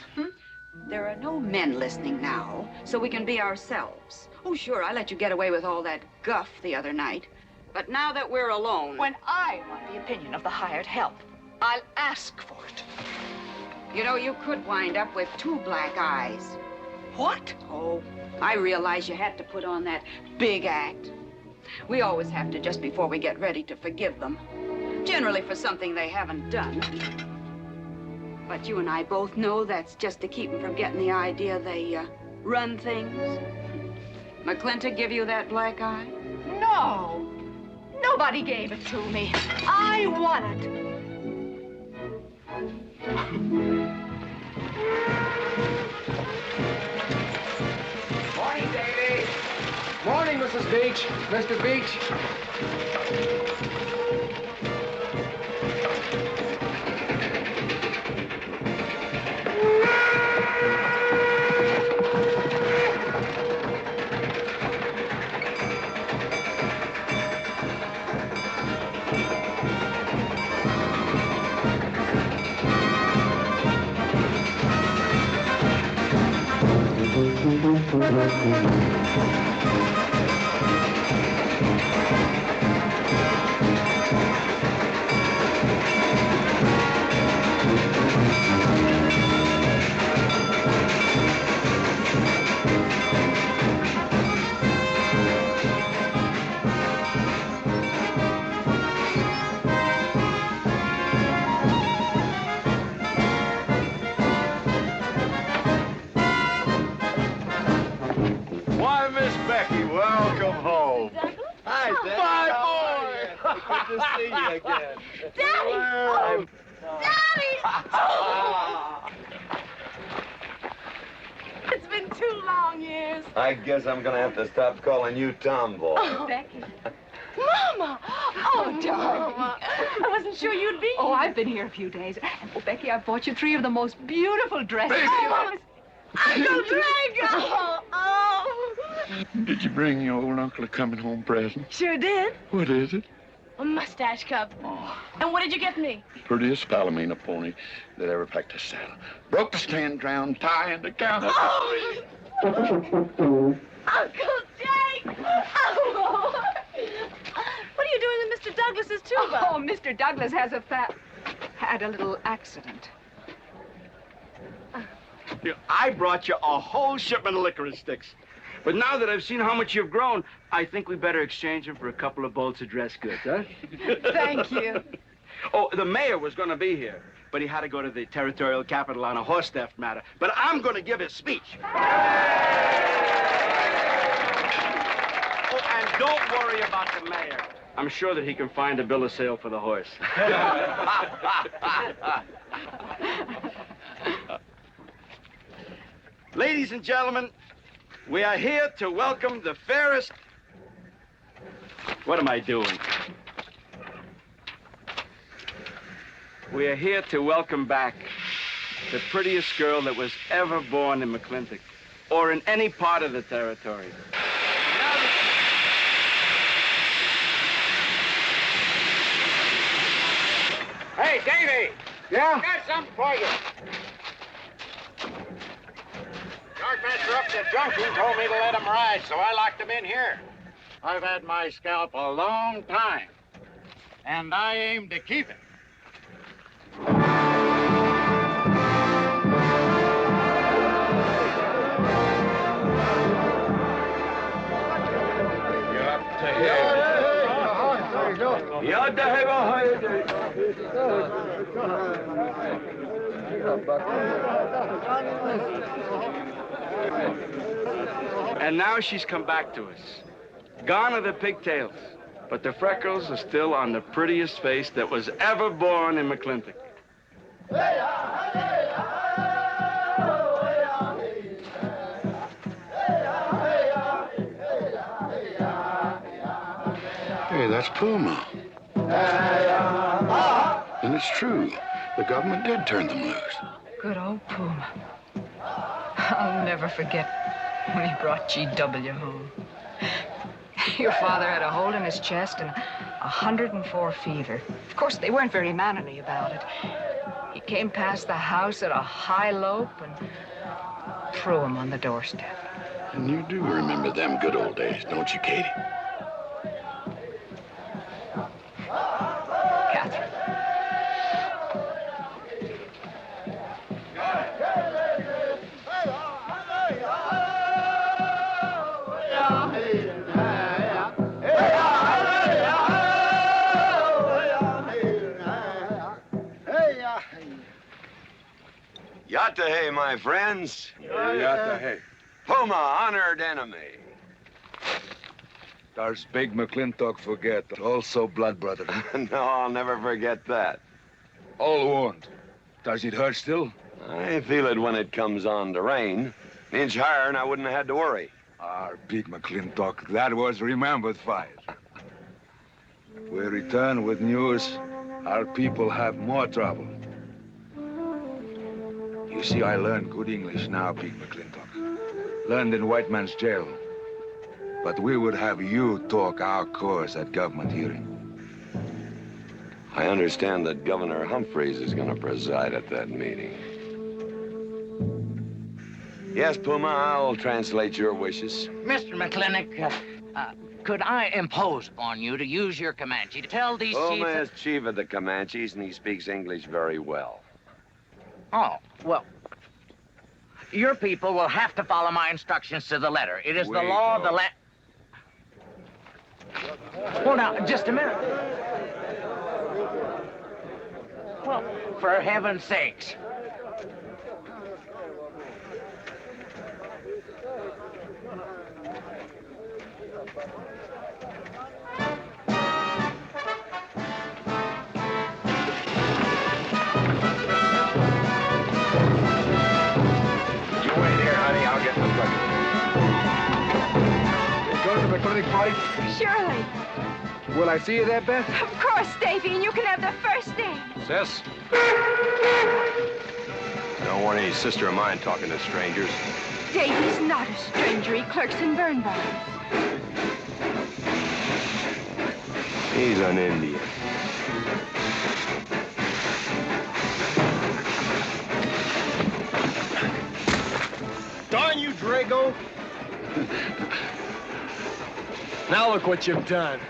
There are no men listening now, so we can be ourselves. Oh, sure, I let you get away with all that guff the other night. But now that we're alone... When I want the opinion of the hired help, I'll ask for it. You know, you could wind up with 2 black eyes. What? Oh, I realize you had to put on that big act. We always have to just before we get ready to forgive them. Generally for something they haven't done. But you and I both know that's just to keep them from getting the idea they run things. McLintock give you that black eye? No. Nobody gave it to me. I won it. Morning, Davy. Morning, Mrs. Beach. Mr. Beach. Why, Miss Becky, welcome home. Hi, Dad. My boy! Good to see you again. Daddy! Well, Daddy! Oh. It's been 2 long years. I guess I'm gonna have to stop calling you Tomboy. Oh, Becky. Mama! Oh, darling. I wasn't sure you'd be here. Oh, I've been here a few days. And, oh, Becky, I bought you 3 of the most beautiful dresses. Uncle Drago! Oh! Did you bring your old uncle a coming home present? Sure did. What is it? A mustache cup. And what did you get me? Prettiest Palomino pony that ever packed a saddle. Broke the stand, drowned, tie in the counter. Oh! Uncle Jake! Oh! What are you doing in Mr. Douglas's tuba? Oh, Mr. Douglas has had a little accident. I brought you a whole shipment of licorice sticks. But now that I've seen how much you've grown, I think we better exchange them for a couple of bolts of dress goods, huh? Thank you. Oh, the mayor was going to be here, but he had to go to the territorial capital on a horse theft matter. But I'm going to give his speech. Oh, and don't worry about the mayor. I'm sure that he can find a bill of sale for the horse. Ladies and gentlemen, we are here to welcome the fairest... What am I doing? We are here to welcome back the prettiest girl that was ever born in McLintock, or in any part of the territory. Hey, Davy! Yeah? Got something for you. Yardmaster up at the junction told me to let him ride, so I locked him in here. I've had my scalp a long time, and I aim to keep it. And now she's come back to us. Gone are the pigtails, but the freckles are still on the prettiest face that was ever born in McLintock. Hey, that's Puma. And it's true. The government did turn them loose. Good old Puma. I'll never forget when he brought G.W. home. Your father had a hole in his chest and 104 fever. Of course, they weren't very mannerly about it. He came past the house at a high lope and threw him on the doorstep. And you do remember them good old days, don't you, Katie? Catherine. Yatahe, my friends. Yatahe. Puma, honored enemy. Does big McLintock forget? Also blood brother. No, I'll never forget that. All wound. Does it hurt still? I feel it when it comes on to rain. An inch higher and I wouldn't have had to worry. Our big McLintock, that was remembered fight. We return with news. Our people have more trouble. You see, I learned good English now, big McLintock. Learned in white man's jail. But we would have you talk our cause at government hearing. I understand that Governor Humphreys is going to preside at that meeting. Yes, Puma, I'll translate your wishes. Mr. McLintock, could I impose upon you to use your Comanche to tell these Puma chiefs... is chief of the Comanches, and he speaks English very well. Oh, well, your people will have to follow my instructions to the letter. It is the law of the land... Well, now, just a minute. Well, for heaven's sakes. You wait here, honey. I'll get the bucket. Go to the clinic party? Surely. Will I see you there, Beth? Of course, Davy, and you can have the first name. Sis? Don't want any sister of mine talking to strangers. Davy's not a stranger. He clerks in burn barns. He's an Indian. Darn you, Drago! Now look what you've done.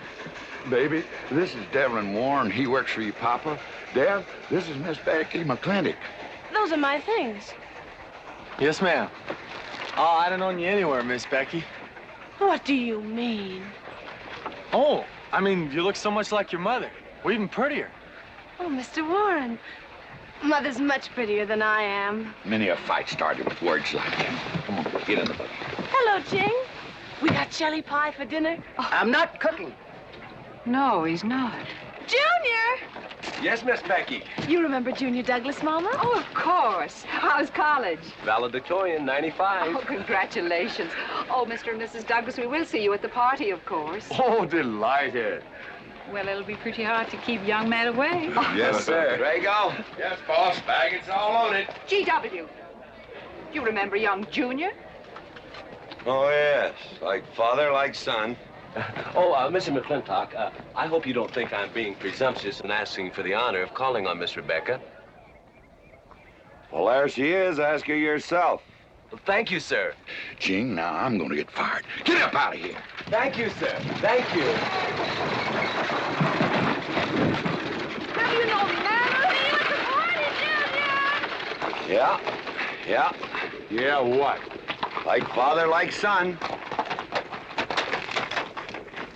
Baby, this is Devlin Warren. He works for you, Papa. Dev, this is Miss Becky McLintock. Those are my things. Yes, ma'am. Oh, I don't own you anywhere, Miss Becky. What do you mean? Oh, I mean, you look so much like your mother. Or even prettier. Oh, Mr. Warren. Mother's much prettier than I am. Many a fight started with words like that. Come on, get in the boat. Hello, Jing. We got jelly pie for dinner. Oh. I'm not cooking. No, he's not. Junior! Yes, Miss Becky. You remember Junior Douglas, Mama? Oh, of course. How's college? Valedictorian, 95. Oh, congratulations. Oh, Mr. and Mrs. Douglas, we will see you at the party, of course. Oh, delighted. Well, it'll be pretty hard to keep young men away. Yes, sir. Drago? Yes, boss. Baggage all loaded. G.W. You remember young Junior? Oh, yes. Like father, like son. Mr. McLintock, I hope you don't think I'm being presumptuous in asking for the honor of calling on Miss Rebecca. Well, there she is. Ask her yourself. Well, thank you, sir. Jing, now I'm going to get fired. Get up out of here. Thank you, sir. Thank you. Now you know me, man. I'll see you at the party, Junior! Yeah. Yeah, what? Like father, like son.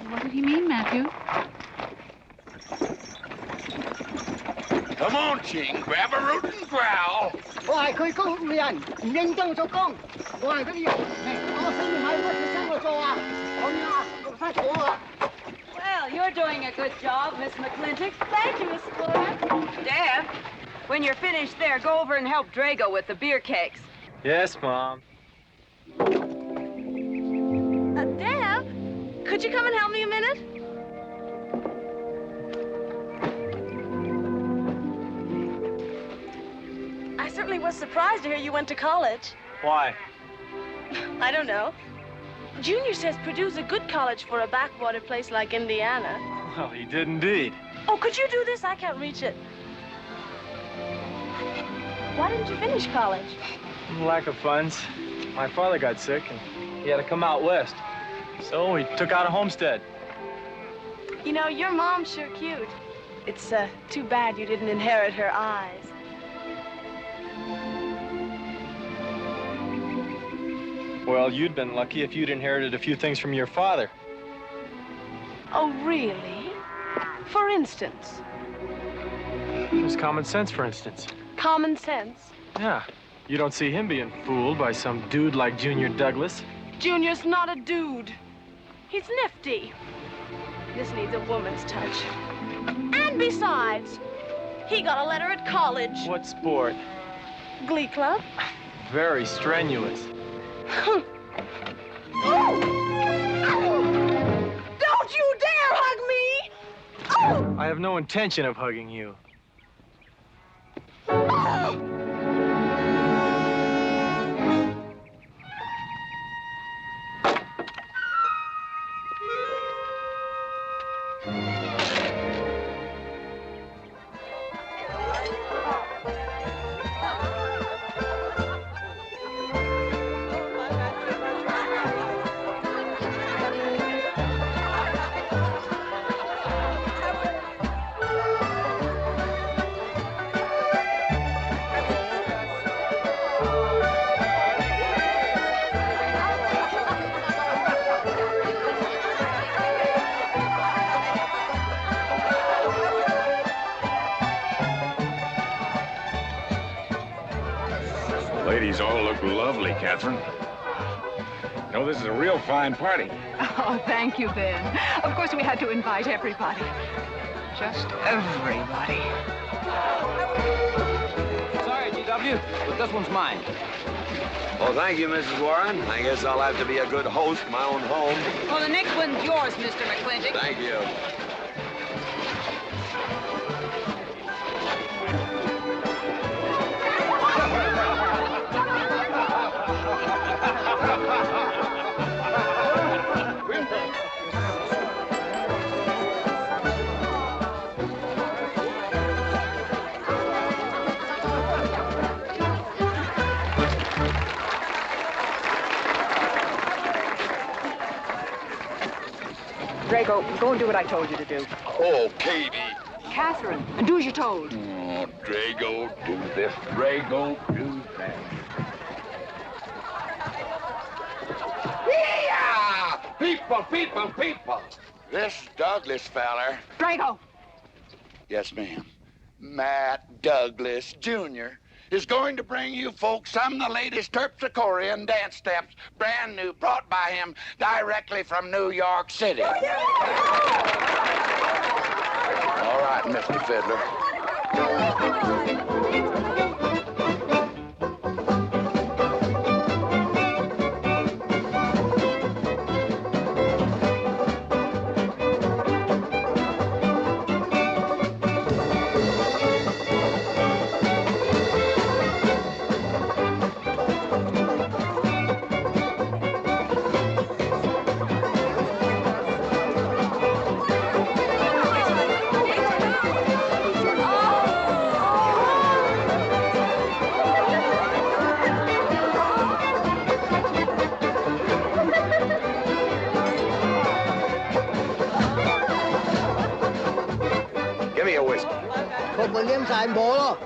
What did he mean, Matthew? Come on, Jing. Grab a root and growl. 我係佢高人，唔認真做工。我係嗰啲人，我死唔係乜嘢生活做啊？講啊，做晒咗啊！ Well, you're doing a good job, Miss McLintock. Thank you, Miss Flora. Deb, when you're finished there, go over and help Drago with the beer cakes. Yes, Mom. Deb, could you come and help me a minute? I certainly was surprised to hear you went to college. Why? I don't know. Junior says Purdue's a good college for a backwater place like Indiana. Well, he did indeed. Oh, could you do this? I can't reach it. Why didn't you finish college? Lack of funds. My father got sick, and he had to come out west. So he took out a homestead. You know, your mom's sure cute. It's too bad you didn't inherit her eyes. Well, you'd been lucky if you'd inherited a few things from your father. Oh, really? For instance? It was common sense, for instance. Common sense? Yeah. You don't see him being fooled by some dude like Junior Douglas. Junior's not a dude. He's nifty. This needs a woman's touch. And besides, he got a letter at college. What sport? Glee club. Very strenuous. Don't you dare hug me! I have no intention of hugging you. Ladies all look lovely, Catherine. You know, this is a real fine party. Oh, thank you, Ben. Of course, we had to invite everybody. Just everybody. Sorry, GW, but this one's mine. Well, thank you, Mrs. Warren. I guess I'll have to be a good host in my own home. Well, the next one's yours, Mr. McLintock. Thank you. Drago, go and do what I told you to do. Oh, Katie. Catherine, and do as you're told. Oh, Drago, do this. Drago, do that. Yeah! People, people, people. This Douglas feller. Drago! Yes, ma'am. Matt Douglas, Jr. is going to bring you folks some of the latest terpsichorean dance steps, brand new, brought by him directly from New York City. All right, Mr. Fiddler.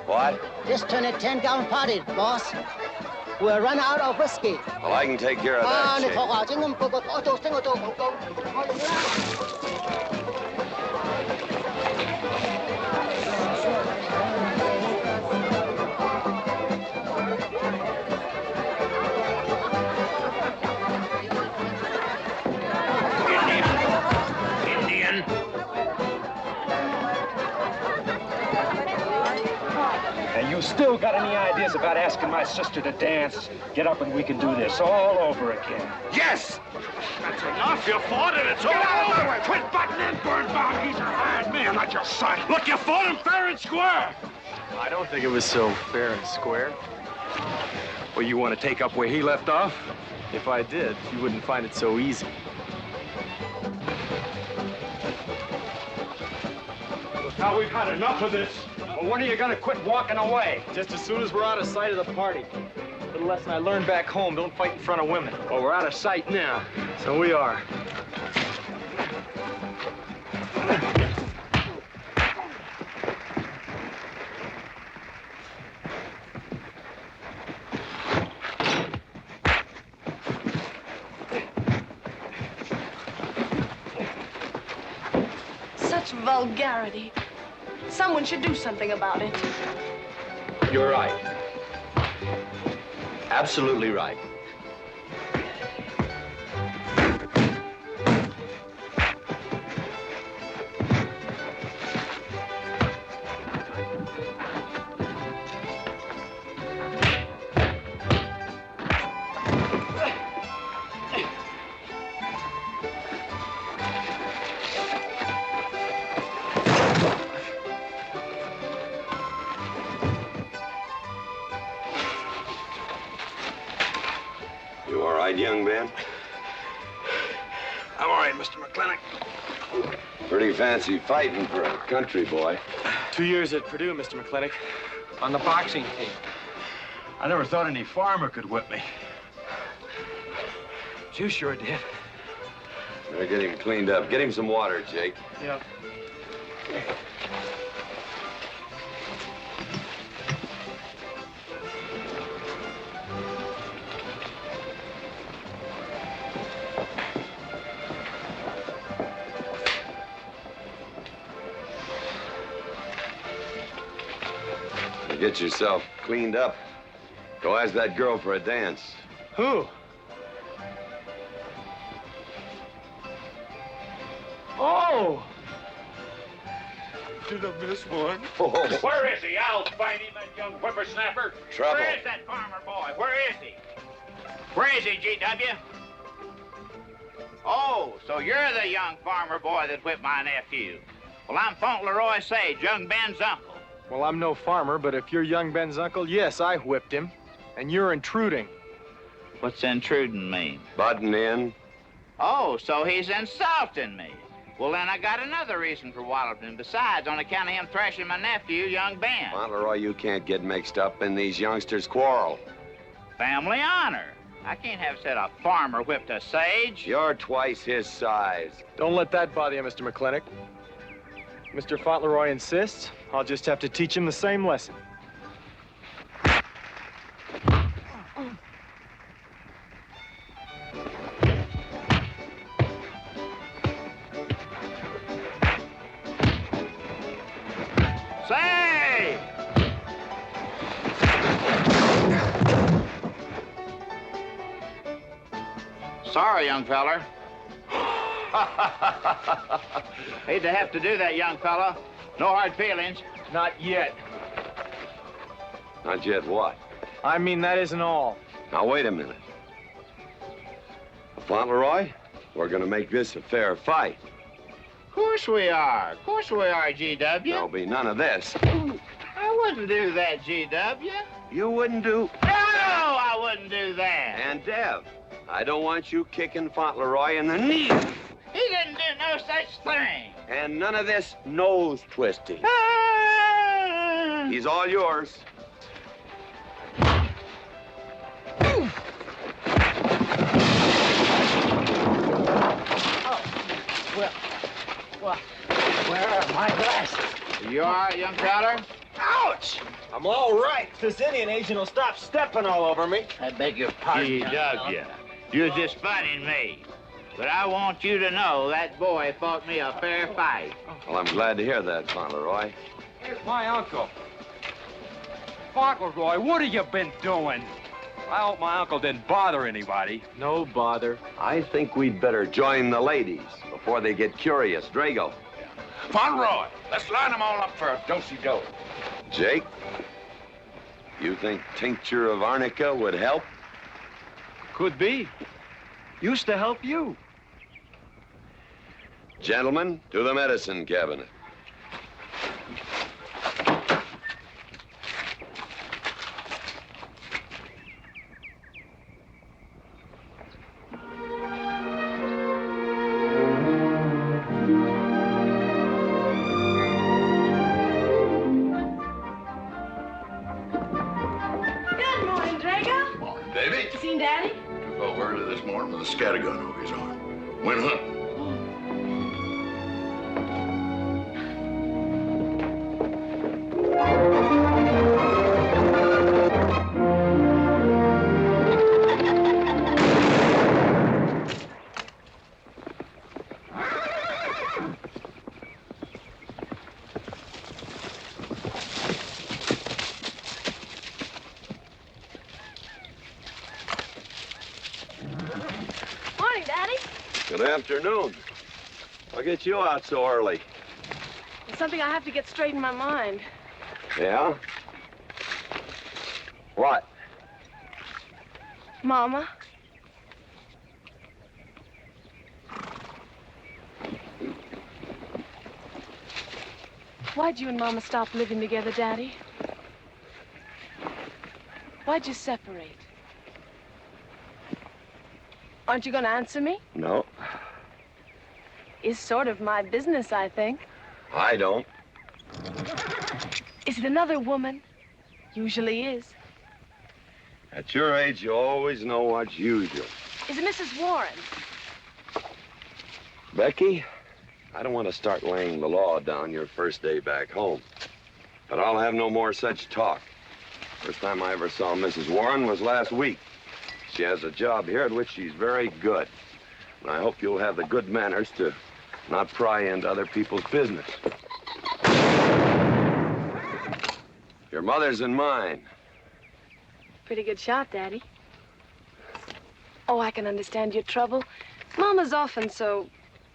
What? Just turned a 10-gallon party, boss. We're run out of whiskey. Well, I can take care of that, Chick. Indian. And you still got any ideas about asking my sister to dance? Get up and we can do this all over again. Yes! That's enough. You fought it. It's all over. Quit butting in, Birnbaum. He's a hired man, not your son. Look, you fought him fair and square. I don't think it was so fair and square. Well, you want to take up where he left off? If I did, you wouldn't find it so easy. Now we've had enough of this. Well, when are you gonna quit walking away? Just as soon as we're out of sight of the party. Little lesson I learned back home, don't fight in front of women. Well, we're out of sight now, so we are. Such vulgarity. Someone should do something about it. You're right. Absolutely right. You all right, young man? I'm all right, Mr. McLintock. Pretty fancy fighting for a country boy. 2 years at Purdue, Mr. McLintock, on the boxing team. I never thought any farmer could whip me. But you sure did. Better get him cleaned up. Get him some water, Jake. Yep. Get yourself cleaned up. Go ask that girl for a dance. Who? Oh! Did I miss one? Where is he? I'll find him, that young whippersnapper. Trouble. Where is that farmer boy? Where is he? Where is he, G.W.? Oh, so you're the young farmer boy that whipped my nephew. Well, I'm Fauntleroy Sage, young Ben's uncle. Well, I'm no farmer, but if you're young Ben's uncle, yes, I whipped him. And you're intruding. What's intruding mean? Butting in. Oh, so he's insulting me. Well, then I got another reason for walloping him. Besides, on account of him thrashing my nephew, young Ben. Fauntleroy, you can't get mixed up in these youngsters' quarrel. Family honor. I can't have said a farmer whipped a sage. You're twice his size. Don't let that bother you, Mr. McLintock. Mr. Fauntleroy insists. I'll just have to teach him the same lesson. Say! Sorry, young feller. Hate to have to do that, young fella. No hard feelings. Not yet. Not yet what? I mean, that isn't all. Now, wait a minute. Fauntleroy, we're gonna make this a fair fight. Of course we are. Of course we are, G.W. There'll be none of this. I wouldn't do that, G.W. You wouldn't do... No, I wouldn't do that. And Dev, I don't want you kicking Fauntleroy in the knee. He didn't do no such thing. And none of this nose twisting. He's all yours. Well, where are my glasses? You all right, young feller? Ouch! I'm all right. This Indian agent will stop stepping all over me. I beg your pardon. G.W. You're just funning me. But I want you to know that boy fought me a fair fight. Well, I'm glad to hear that, Fauntleroy. Here's my uncle. Fauntleroy, what have you been doing? I hope my uncle didn't bother anybody. No bother. I think we'd better join the ladies before they get curious. Drago. Fauntleroy, let's line them all up for a do-si-do. Jake, you think tincture of arnica would help? Could be. Used to help you. Gentlemen, to the medicine cabinet. Good morning, Drago. Morning, Davy. You seen Daddy? Took off early this morning with a scattergun over his arm. Went hunting. Good afternoon. What gets you out so early? It's something I have to get straight in my mind. Yeah? What? Mama? Why'd you and Mama stop living together, Daddy? Why'd you separate? Aren't you going to answer me? No, It's sort of my business, I think. I don't. Is it another woman? Usually is. At your age, you always know what's usual. Is it Mrs. Warren? Becky, I don't want to start laying the law down your first day back home. But I'll have no more such talk. First time I ever saw Mrs. Warren was last week. She has a job here at which she's very good. And I hope you'll have the good manners to not pry into other people's business. Your mother's and mine. Pretty good shot, Daddy. Oh, I can understand your trouble. Mama's often so,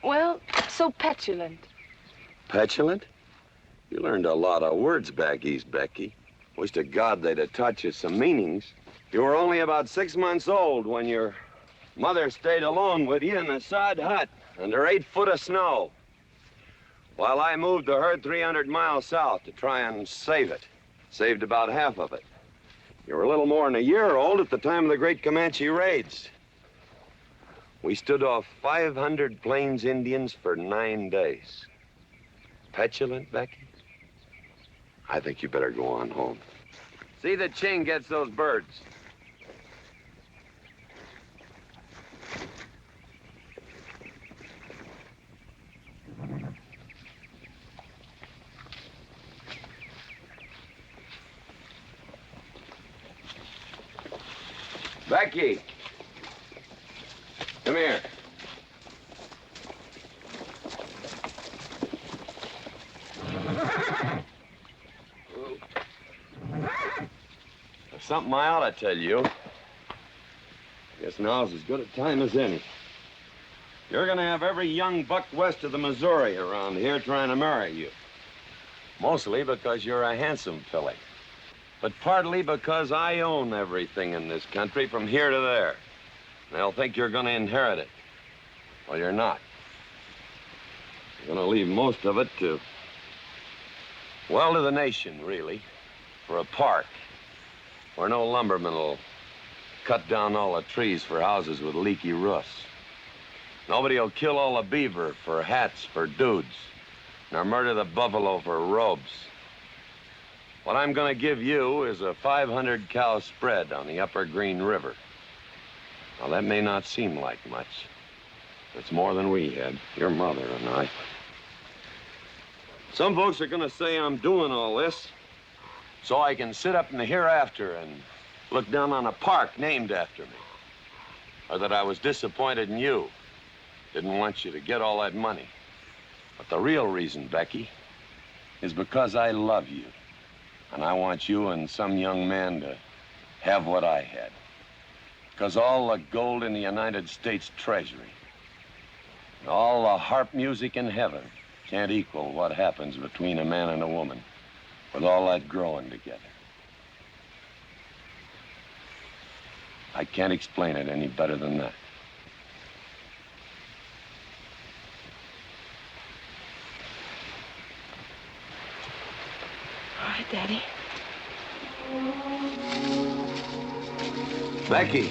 well, so petulant. Petulant? You learned a lot of words back east, Becky. Wish to God they'd have taught you some meanings. You were only about 6 months old when your mother stayed alone with you in a sod hut under 8 foot of snow, while I moved the herd 300 miles south to try and save it. Saved about half of it. You were a little more than a year old at the time of the great Comanche raids. We stood off 500 Plains Indians for 9 days. Petulant, Becky? I think you better go on home. See that Ching gets those birds. Becky, come here. There's something I ought to tell you. Guess now's as good a time as any. You're gonna have every young buck west of the Missouri around here trying to marry you. Mostly because you're a handsome filly. But partly because I own everything in this country from here to there. They'll think you're gonna inherit it. Well, you're not. You're gonna leave most of it to, well, to the nation, really. For a park where no lumberman will cut down all the trees for houses with leaky roofs. Nobody will kill all the beaver for hats for dudes, nor murder the buffalo for robes. What I'm gonna give you is a 500-cow spread on the upper Green River. Now, that may not seem like much. It's more than we had, your mother and I. Some folks are gonna say I'm doing all this so I can sit up in the hereafter and look down on a park named after me. Or that I was disappointed in you. Didn't want you to get all that money. But the real reason, Becky, is because I love you. And I want you and some young man to have what I had. Because all the gold in the United States Treasury and all the harp music in heaven can't equal what happens between a man and a woman with all that growing together. I can't explain it any better than that. All right, Daddy. Becky.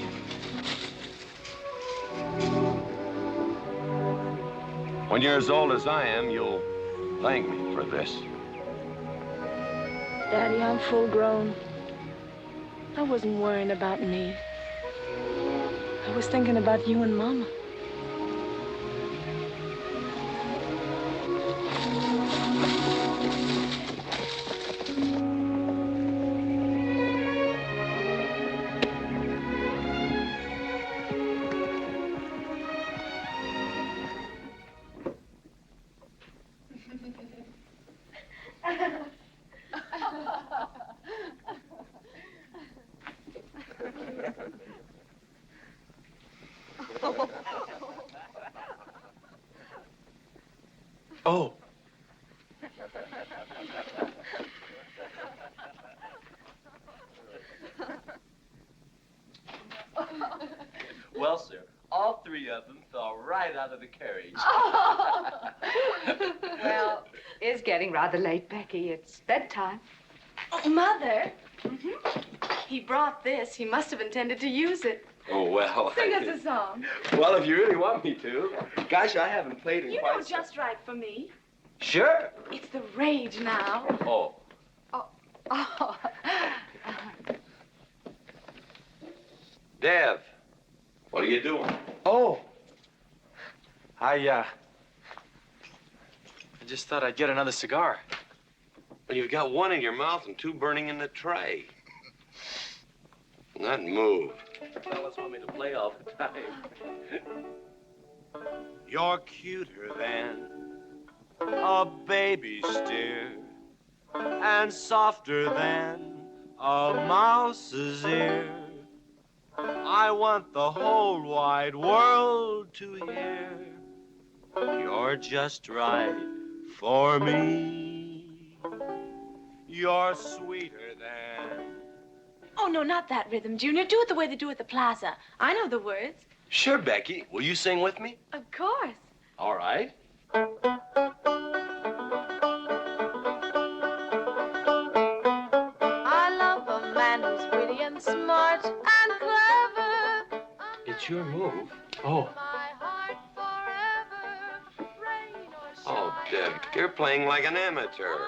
When you're as old as I am, you'll thank me for this. Daddy, I'm full grown. I wasn't worrying about me. I was thinking about you and Mama. Oh. Well, sir, all three of them fell right out of the carriage. Well, it's getting rather late, Becky. It's bedtime. Oh, Mother. He brought this. He must have intended to use it. Oh, well. Sing us a song. Well, if you really want me to. Gosh, I haven't played in You quite know just right for me. Sure. It's the rage now. Oh. Oh. Dev, what are you doing? Oh. I just thought I'd get another cigar. Well, you've got one in your mouth and two burning in the tray. Not move. Fellas want me to play all the time. You're cuter than a baby steer, and softer than a mouse's ear. I want the whole wide world to hear. You're just right for me. You're sweeter than... Oh, no, not that rhythm, Junior. Do it the way they do at the plaza. I know the words. Sure, Becky. Will you sing with me? Of course. All right. I love a man who's witty and smart and clever. It's your move. Oh. Oh, Deb, you're playing like an amateur.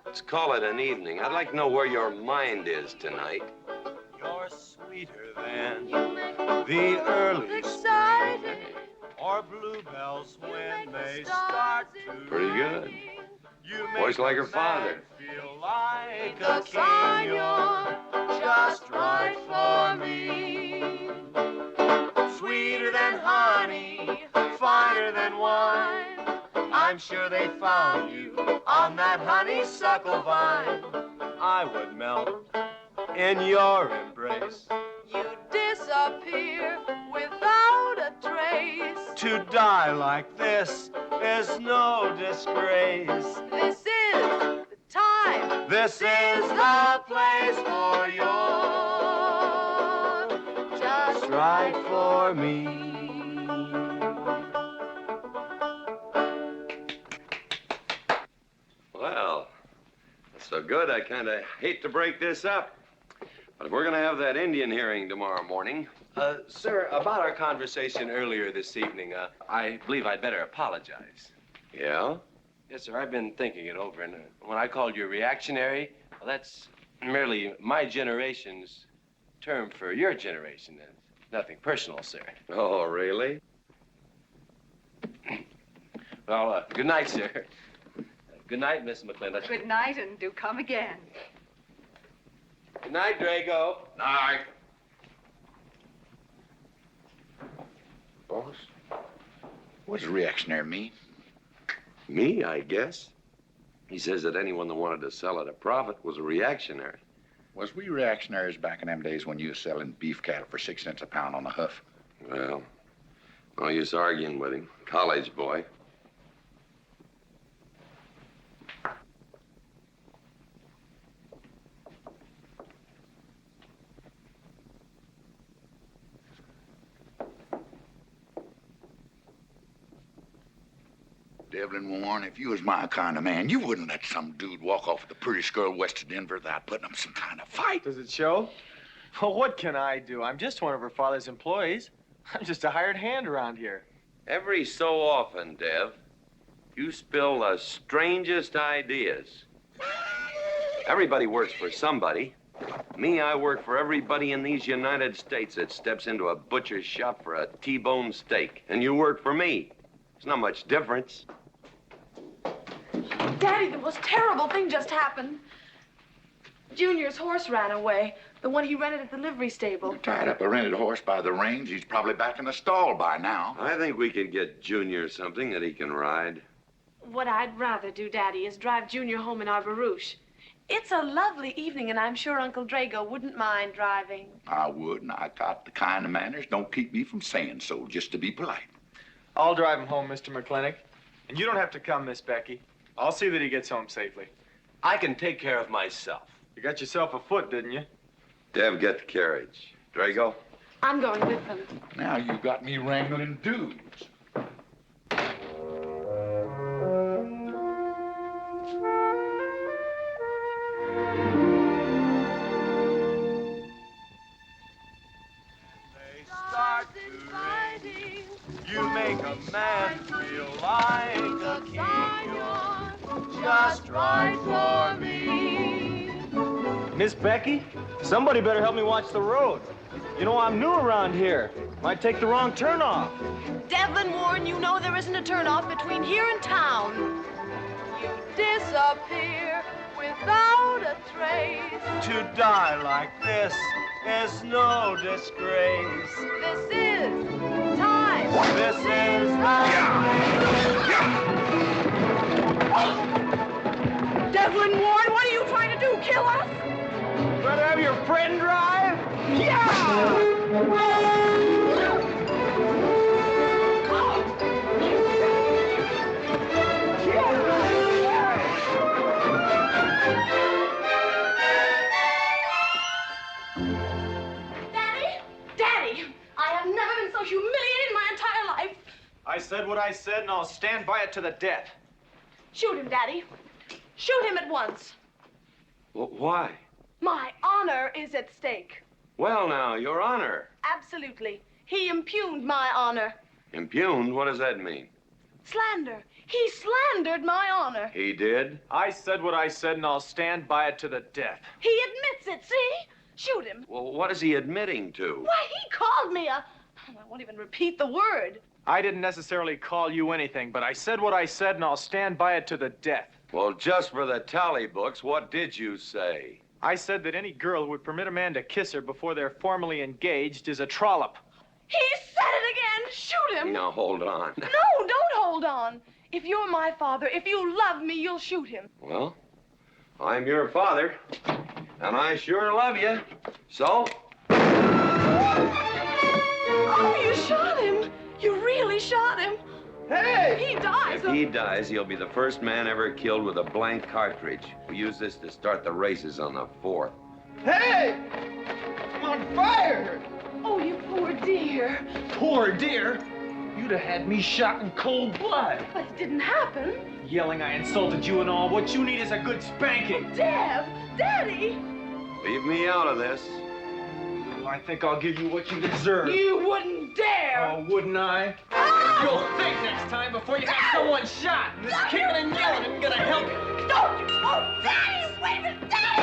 Let's call it an evening. I'd like to know where your mind is tonight. You're sweeter than the early spring, or bluebells when they start to Pretty good. ring. You Voice like her father. feel like a king. You're just right for me. Sweeter than honey, finer than wine. I'm sure they found you on that honeysuckle vine. I would melt in your embrace. You disappear without a trace. To die like this is no disgrace. This is the time. This is the place for you. Just Right for me. Well, that's so good, I kind of hate to break this up. But if we're going to have that Indian hearing tomorrow morning... Sir, about our conversation earlier this evening, I believe I'd better apologize. Yeah? Yes, sir, I've been thinking it over, and when I called you reactionary, well, that's merely my generation's term for your generation. Nothing personal, sir. Oh, really? Well, good night, sir. Good night, Miss McLintock. Good night, and do come again. Good night, Drago. Night. Boss? What does reactionary mean? Me, I guess. He says that anyone that wanted to sell at a profit was a reactionary. Was we reactionaries back in them days when you was selling beef cattle for 6 cents a pound on the hoof? Well, no use arguing with him. College boy. Devlin Warren, if you was my kind of man, you wouldn't let some dude walk off with the prettiest girl west of Denver without putting up some kind of fight. Does it show? Well, what can I do? I'm just one of her father's employees. I'm just a hired hand around here. Every so often, Dev, you spill the strangest ideas. Everybody works for somebody. Me, I work for everybody in these United States that steps into a butcher's shop for a T-bone steak. And you work for me. There's not much difference. Daddy, the most terrible thing just happened. Junior's horse ran away. The one he rented at the livery stable. Tied up a rented horse by the reins. He's probably back in the stall by now. I think we could get Junior something that he can ride. What I'd rather do, Daddy, is drive Junior home in our barouche. It's a lovely evening, and I'm sure Uncle Drago wouldn't mind driving. I would, and I got the kind of manners don't keep me from saying so, just to be polite. I'll drive him home, Mr. McLintock. And you don't have to come, Miss Becky. I'll see that he gets home safely. I can take care of myself. You got yourself a foot, didn't you? Dev, get the carriage. Drago? I'm going with them. Now you got me wrangling dudes. You make a man feel like a king. You're just right for me. Miss Becky, somebody better help me watch the road. You know, I'm new around here. Might take the wrong turn off. Devlin Warren, you know there isn't a turnoff between here and town. You disappear without a trace. To die like this is no disgrace. This is time. This is Devlin Warren, what are you trying to do? Kill us? Rather have your friend drive? Daddy, I have never been so humiliated in my entire life. I said what I said, and I'll stand by it to the death. Shoot him, Daddy. Shoot him at once. Well, why? My honor is at stake. Well, now, Your Honor. Absolutely. He impugned my honor. Impugned? What does that mean? Slander. He slandered my honor. He did? I said what I said, and I'll stand by it to the death. He admits it, see? Shoot him. Well, what is he admitting to? Why, he called me a... I won't even repeat the word. I didn't necessarily call you anything, but I said what I said, and I'll stand by it to the death. Well, just for the tally books, what did you say? I said that any girl who would permit a man to kiss her before they're formally engaged is a trollop. He said it again. Shoot him. Now, hold on. No, don't hold on. If you're my father, if you love me, you'll shoot him. Well, I'm your father, and I sure love you. So? Oh, you shot him. You really shot him. Hey! He dies. If he dies, he'll be the first man ever killed with a blank cartridge. We use this to start the races on the 4th. Hey! I'm on fire! Oh, you poor dear. Poor dear? You'd have had me shot in cold blood. But it didn't happen. Yelling I insulted you and all. What you need is a good spanking. Dev! Daddy! Leave me out of this. I think I'll give you what you deserve. You wouldn't dare! Oh, wouldn't I? You'll think next time before you have someone shot. And this kicking and yelling isn't gonna help you. Don't! Oh, Daddy! Wait a minute! Daddy!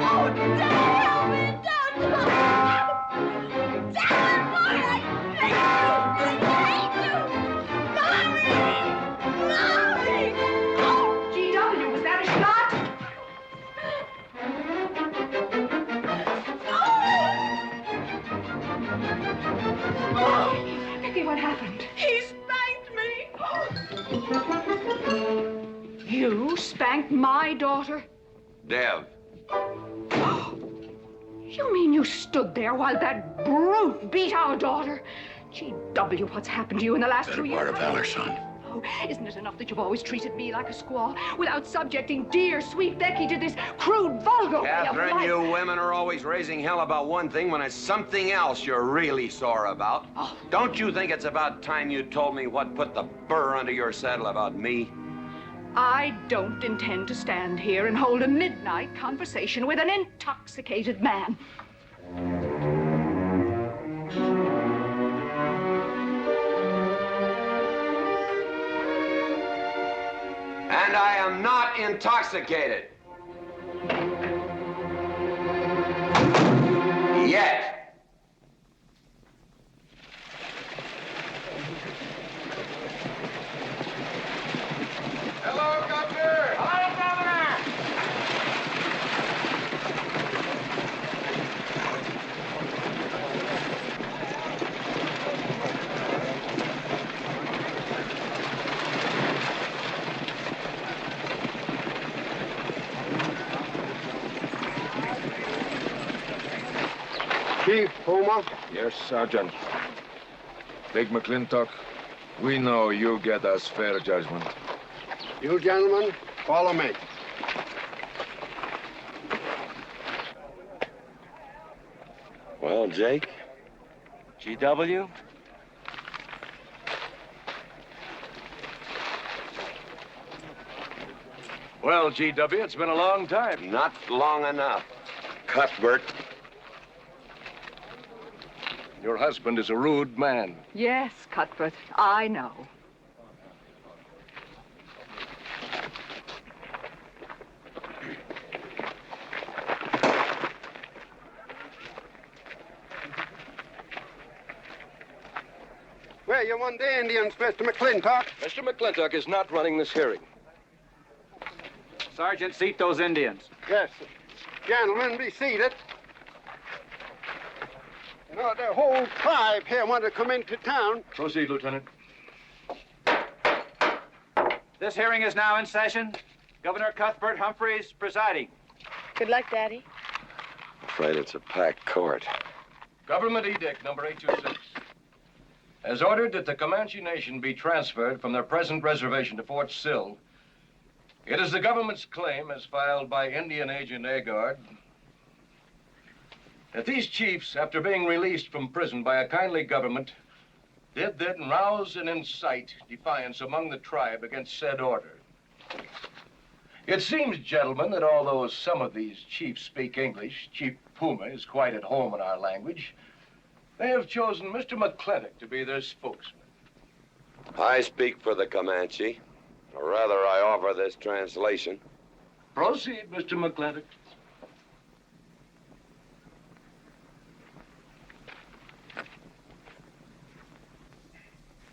Oh, Daddy, help me! Don't! Daddy, boy, I hate you! Mommy! Mommy! Oh, G.W., was that a shot? Oh, Vicky, what happened? He spanked me! You spanked my daughter? Dev. You mean you stood there while that brute beat our daughter? G.W., what's happened to you in the last 2 years? Part of valor, son. Oh, isn't it enough that you've always treated me like a squaw without subjecting dear, sweet Becky to this crude, vulgar way of Catherine, life? you women are always raising hell about one thing when it's something else you're really sore about. Oh. Don't you think it's about time you told me what put the burr under your saddle about me? I don't intend to stand here and hold a midnight conversation with an intoxicated man. And I am not intoxicated. Yet. Hello, Governor! Hello, Governor! Chief, Homer? Yes, Sergeant. Big McLintock, We know you get us fair judgment. You gentlemen, follow me. Well, Jake? GW? Well, GW, it's been a long time. Not long enough. Cuthbert. Your husband is a rude man. Yes, Cuthbert, I know. Where you want the Indians, Mr. McLintock? Mr. McLintock is not running this hearing. Sergeant, seat those Indians. Yes, sir. Gentlemen, be seated. You know, the whole tribe here want to come into town. Proceed, Lieutenant. This hearing is now in session. Governor Cuthbert Humphreys presiding. Good luck, Daddy. Afraid it's a packed court. Government Edict number 826 has ordered that the Comanche Nation be transferred from their present reservation to Fort Sill. It is the government's claim, as filed by Indian Agent Agard, that these chiefs, after being released from prison by a kindly government, did then rouse and incite defiance among the tribe against said order. It seems, gentlemen, that although some of these chiefs speak English, Chief Puma is quite at home in our language, they have chosen Mr. McLintock to be their spokesman. I speak for the Comanche. Or rather, I offer this translation. Proceed, Mr. McLintock.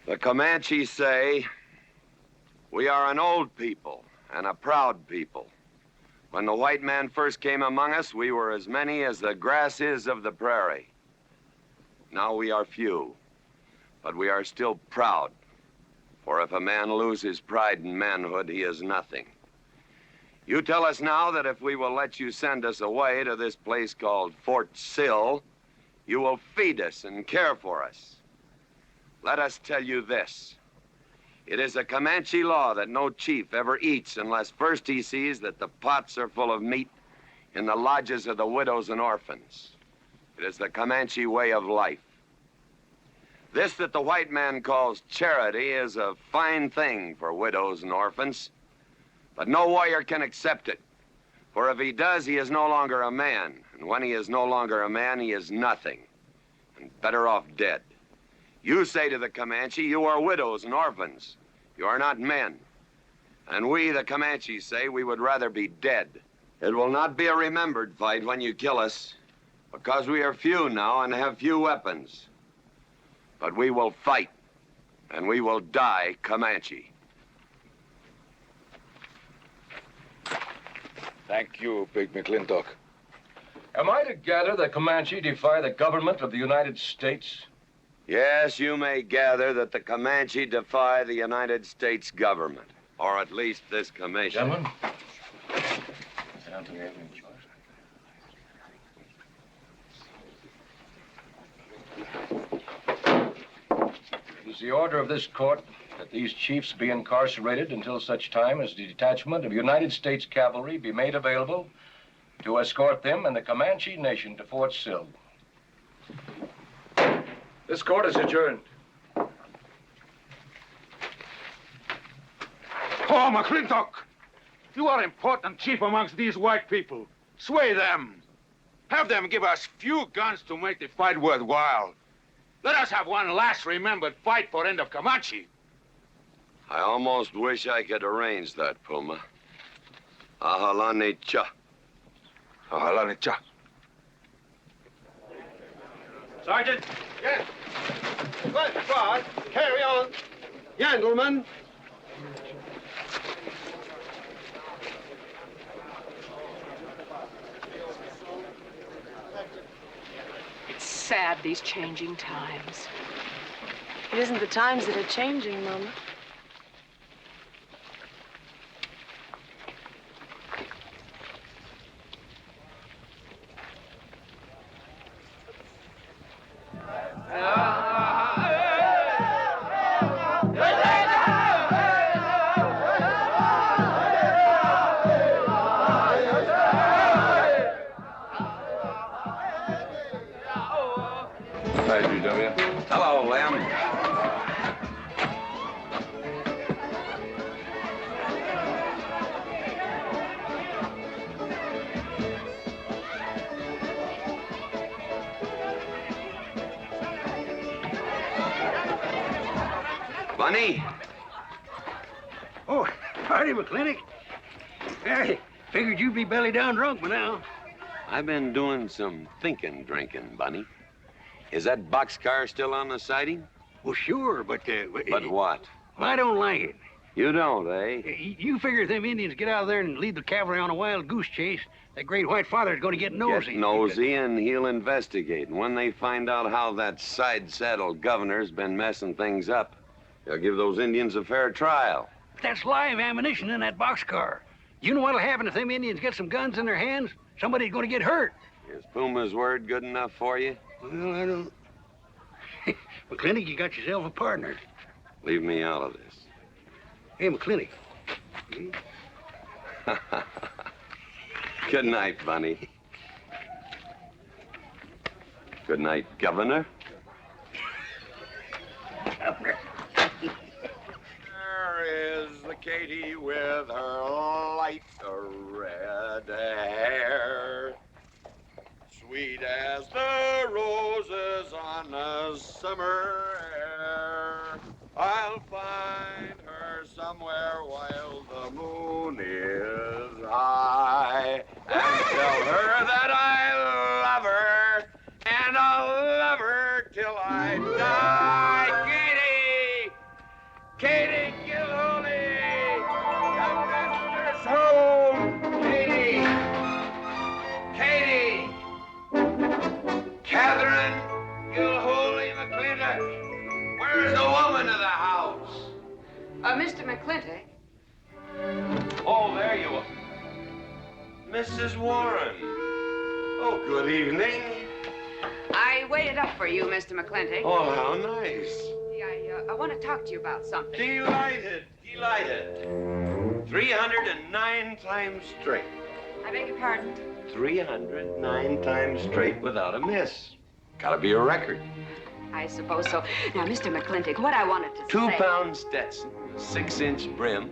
The Comanche say, we are an old people and a proud people. When the white man first came among us, we were as many as the grass is of the prairie. Now we are few, but we are still proud. For if a man loses pride in manhood, he is nothing. You tell us now that if we will let you send us away to this place called Fort Sill, you will feed us and care for us. Let us tell you this. It is a Comanche law that no chief ever eats unless first he sees that the pots are full of meat in the lodges of the widows and orphans. It is the Comanche way of life. This that the white man calls charity is a fine thing for widows and orphans, but no warrior can accept it. For if he does, he is no longer a man. And when he is no longer a man, he is nothing, and better off dead. You say to the Comanche, you are widows and orphans. You are not men. And we, the Comanche, say we would rather be dead. It will not be a remembered fight when you kill us, because we are few now and have few weapons. But we will fight, and we will die Comanche. Thank you, Big McLintock. Am I to gather that Comanche defy the government of the United States? Yes, you may gather that the Comanche defy the United States government, or at least this commission. Gentlemen? It is the order of this court that these chiefs be incarcerated until such time as the detachment of United States cavalry be made available to escort them and the Comanche Nation to Fort Sill. This court is adjourned. Oh, McLintock! You are important chief amongst these white people. Sway them. Have them give us few guns to make the fight worthwhile. Let us have one last remembered fight for end of Comanche. I almost wish I could arrange that, Puma. Ahalani cha. Ahalani cha. Sergeant. Yes. Good God. Carry on. Gentlemen. It's sad, these changing times. It isn't the times that are changing, Mama. Yeah. Bunny? Oh, howdy, McLintock. I figured you'd be belly down drunk by now. I've been doing some drinking, Bunny. Is that boxcar still on the siding? Well, sure, but... But what? I don't like it. You don't, eh? You figure if them Indians get out of there and lead the cavalry on a wild goose chase, that great white father's going to get nosy. Get nosy, and he'll investigate. And when they find out how that side-saddled governor's been messing things up, they'll give those Indians a fair trial. That's live ammunition in that boxcar. You know what'll happen if them Indians get some guns in their hands? Somebody's going to get hurt. Is Puma's word good enough for you? Well, I don't... McLintock, you got yourself a partner. Leave me out of this. Hey, McLintock. Good night, Bunny. Good night, Governor. There is the Katie with her light red hair, sweet as the roses on a summer air. I'll find her somewhere while the moon is high and tell her that I love her, and I'll love her till I die. Katie Gilhooly, young master's home. Katie, Catherine Gilhooly McLintock. Where's the woman of the house? Mr. McLintock. Oh, there you are. Mrs. Warren. Oh, good evening. I waited up for you, Mr. McLintock. Oh, how nice. I want to talk to you about something. Delighted. 309 times straight. I beg your pardon? 309 times straight without a miss. Gotta be a record. I suppose so. Now, Mr. McLintock, what I wanted to say... 2-pound Stetson, 6-inch brim,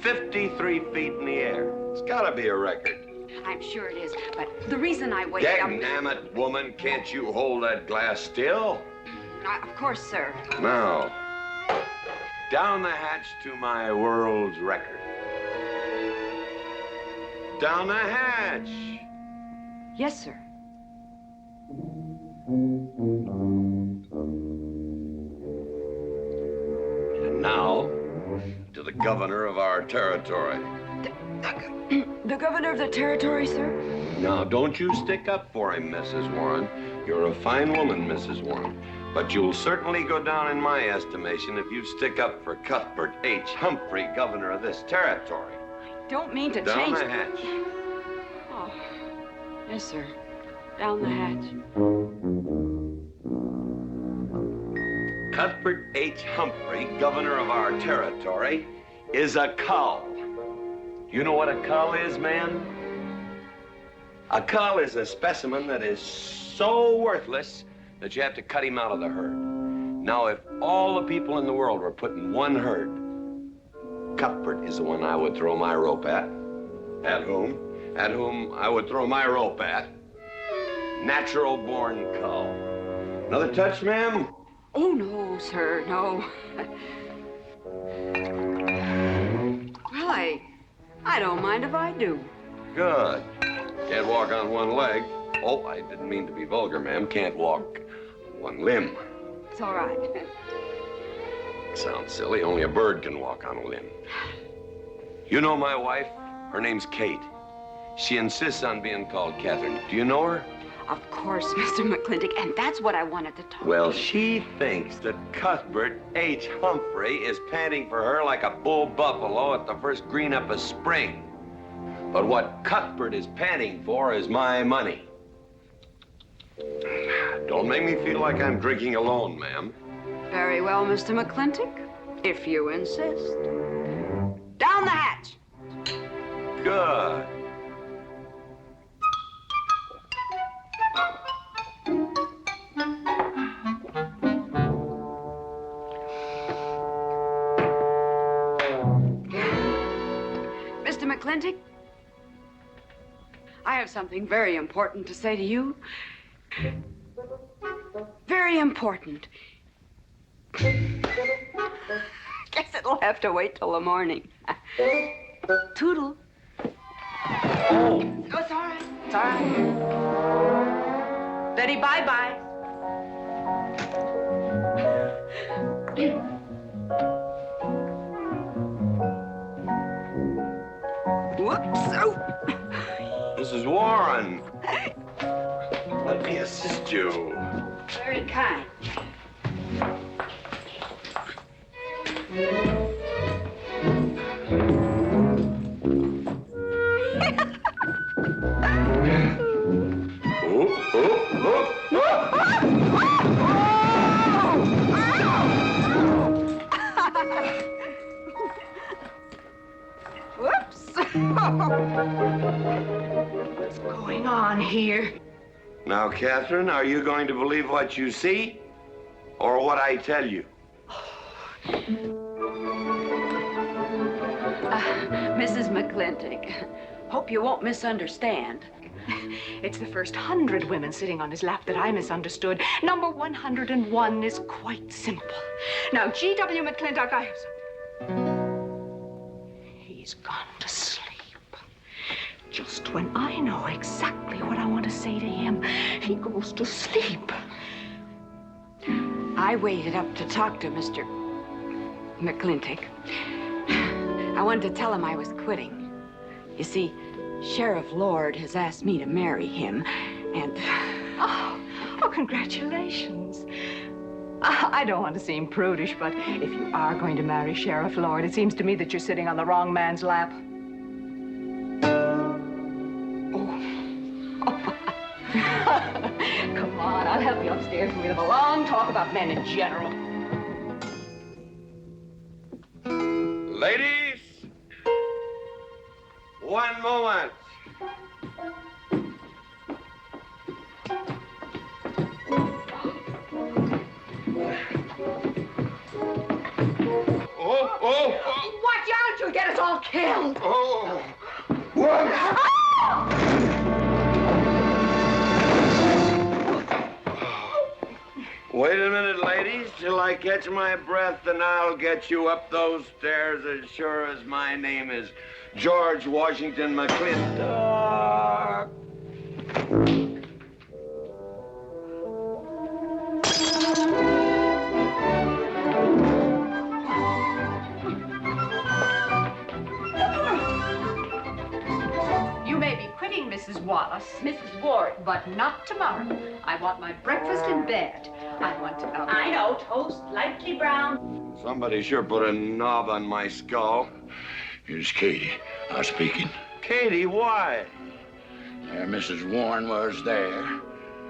53 feet in the air. It's gotta be a record. I'm sure it is, but the reason I waited up... Dammit, woman, can't you hold that glass still? Of course, sir. Now, down the hatch to my world's record. Down the hatch. Yes, sir. And now, to the governor of our territory. The governor of the territory, sir? Now, don't you stick up for him, Mrs. Warren. You're a fine woman, Mrs. Warren. But you'll certainly go down in my estimation if you stick up for Cuthbert H. Humphrey, governor of this territory. I don't mean to Down change... the hatch. Oh, yes, sir. Down the hatch. Cuthbert H. Humphrey, governor of our territory, is a cull. You know what a cull is, man? A cull is a specimen that is so worthless that you have to cut him out of the herd. Now, if all the people in the world were put in one herd, Cuthbert is the one I would throw my rope at. At whom I would throw my rope at. Natural-born cull. Another touch, ma'am? Oh, no, sir, no. Well, I don't mind if I do. Good. Can't walk on one leg. Oh, I didn't mean to be vulgar, ma'am. Can't walk one limb. It's all right. Sounds silly. Only a bird can walk on a limb. You know my wife? Her name's Kate. She insists on being called Catherine. Do you know her? Of course, Mr. McLintock, and that's what I wanted to talk Well, to you. she thinks that Cuthbert H. Humphrey is panting for her like a bull buffalo at the first green up of spring. But what Cuthbert is panting for is my money. Don't make me feel like I'm drinking alone, ma'am. Very well, Mr. McLintock, if you insist. Down the hatch. Good. Mr. McLintock, I have something very important to say to you. Very important. It'll have to wait till the morning. Toodle. Oh, it's all right. It's all right. Betty, bye-bye. Whoops. Oh. Mrs. Warren. Let me assist you. Very kind. Whoops. What's going on here? Now, Catherine, are you going to believe what you see or what I tell you? Mrs. McLintock, hope you won't misunderstand. It's the first 100 women sitting on his lap that I misunderstood. Number 101 is quite simple. Now, G.W. McLintock, I have something. He's gone to sleep. Just when I know exactly what I want to say to him, he goes to sleep. I waited up to talk to Mr. McLintock. I wanted to tell him I was quitting. You see, Sheriff Lord has asked me to marry him, and... Oh, congratulations. I don't want to seem prudish, but if you are going to marry Sheriff Lord, it seems to me that you're sitting on the wrong man's lap. Come on, I'll help you upstairs and we'll have a long talk about men in general. Ladies, one moment. Oh! Watch out, you'll get us all killed. Oh! Wait a minute, ladies, till I catch my breath, and I'll get you up those stairs as sure as my name is George Washington McLintock. You may be quitting, Mrs. Wallace. Mrs. Ward. But not tomorrow. I want my breakfast in bed. I want to... I know. Toast, lightly brown. Somebody sure put a knob on my skull. Here's Katie. I'm speaking. Katie, why? There Mrs. Warren was there.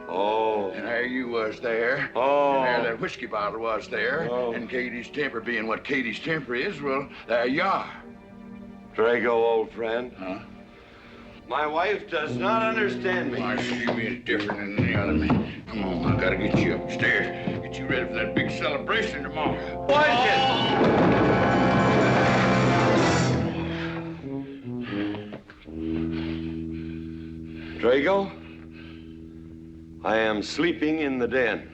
Oh. And there you was there. Oh. And there that whiskey bottle was there. Oh. And Katie's temper being what Katie's temper is, well, there you are. Drago, old friend. Huh? My wife does not understand me. Why, she being different than any other man. Come on, I gotta get you upstairs. Get you ready for that big celebration tomorrow. Drago, I am sleeping in the den.